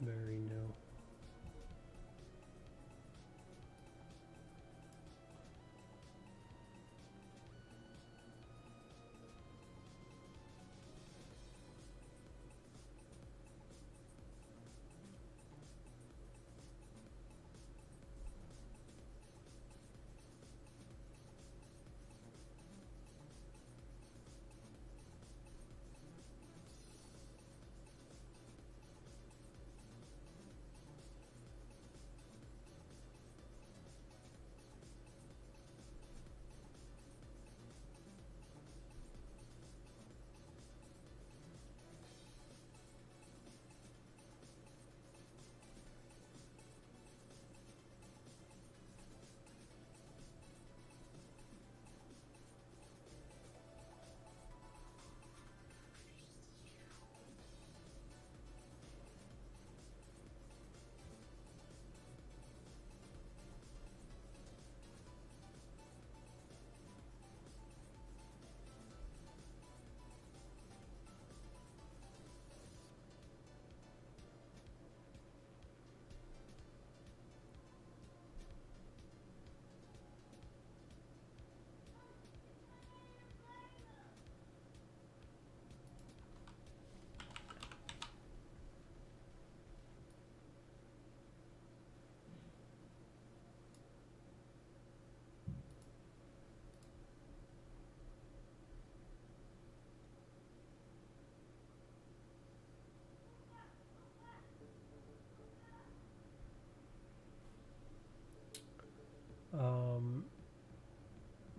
Very new.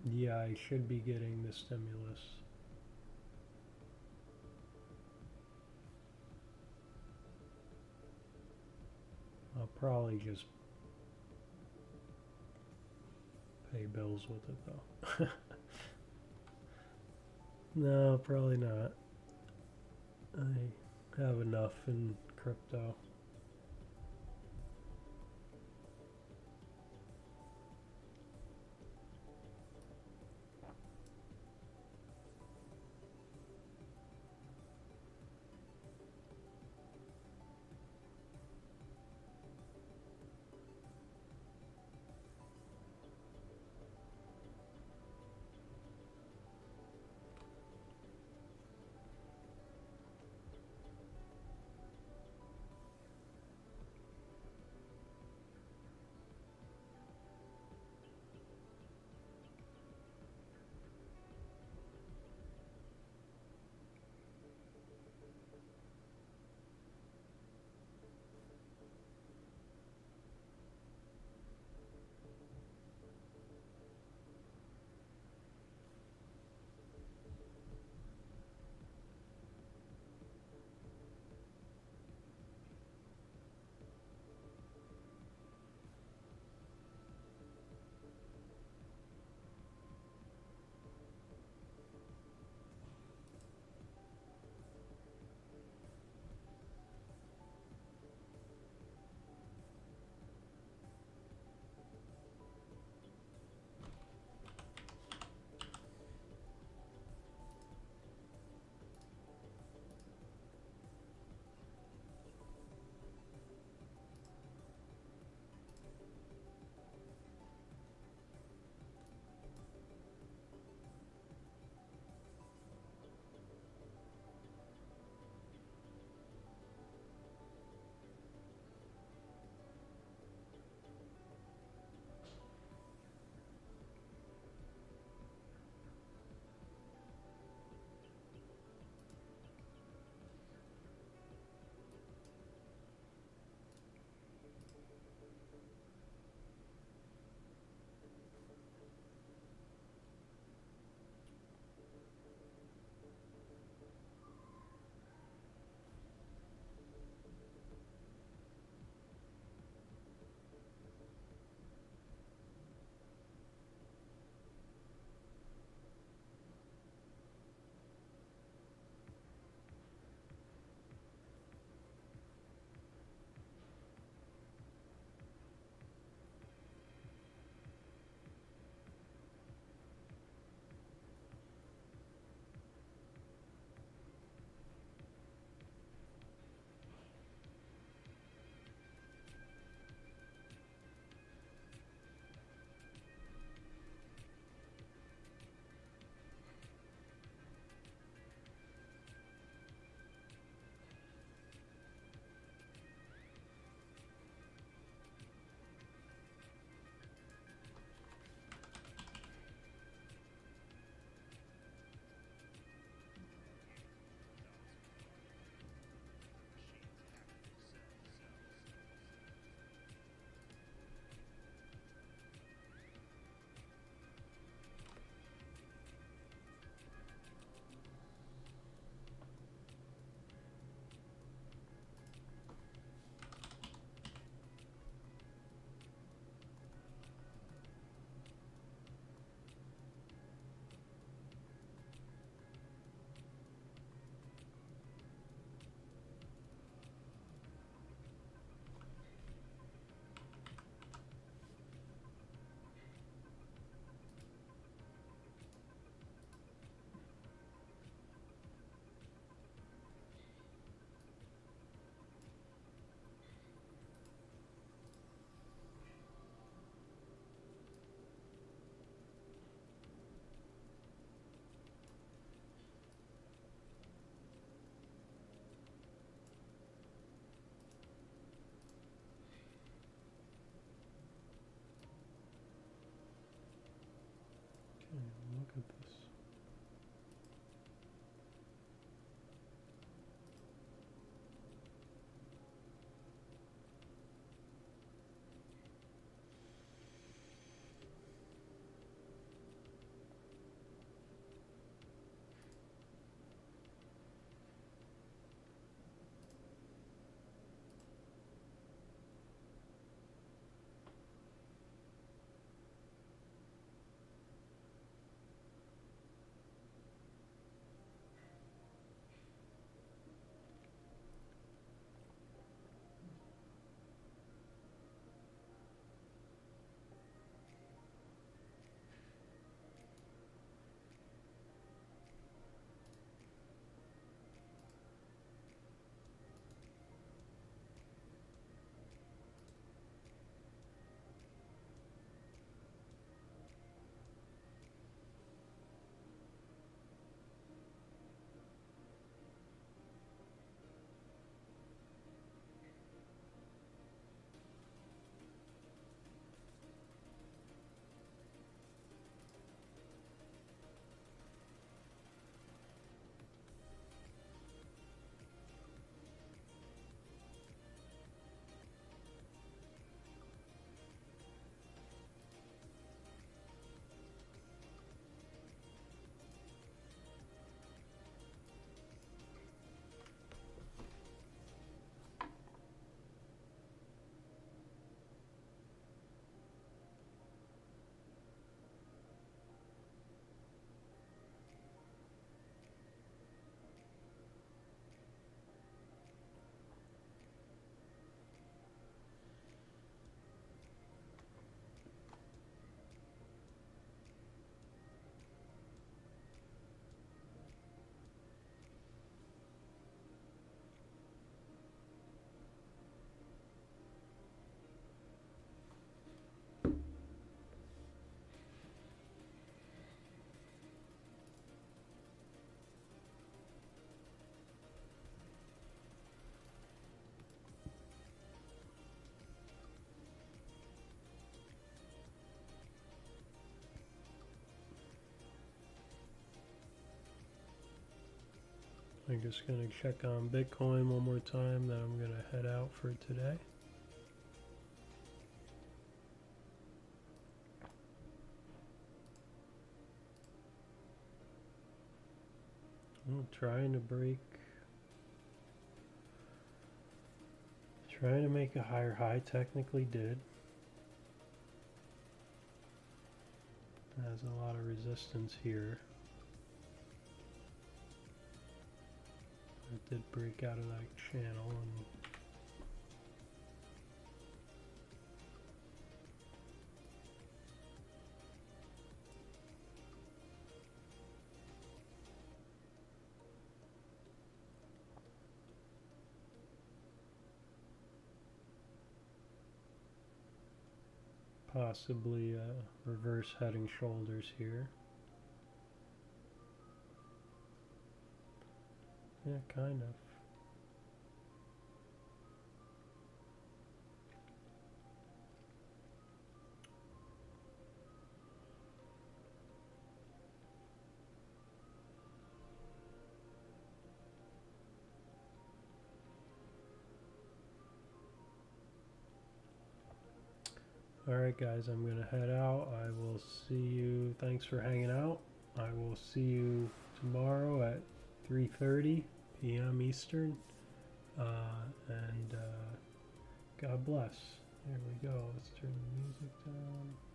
Yeah, I should be getting the stimulus. I'll probably just pay bills with it though. No, probably not. I have enough in crypto. I'm just going to check on Bitcoin one more time, then I'm going to head out for today. I'm trying to make a higher high, technically did. Has a lot of resistance here. It did break out of that channel and possibly reverse head and shoulders here. Yeah, kind of. Alright guys, I'm going to head out. I will see you. Thanks for hanging out. I will see you tomorrow at 3:30 p.m. Eastern. And God bless. There we go. Let's turn the music down.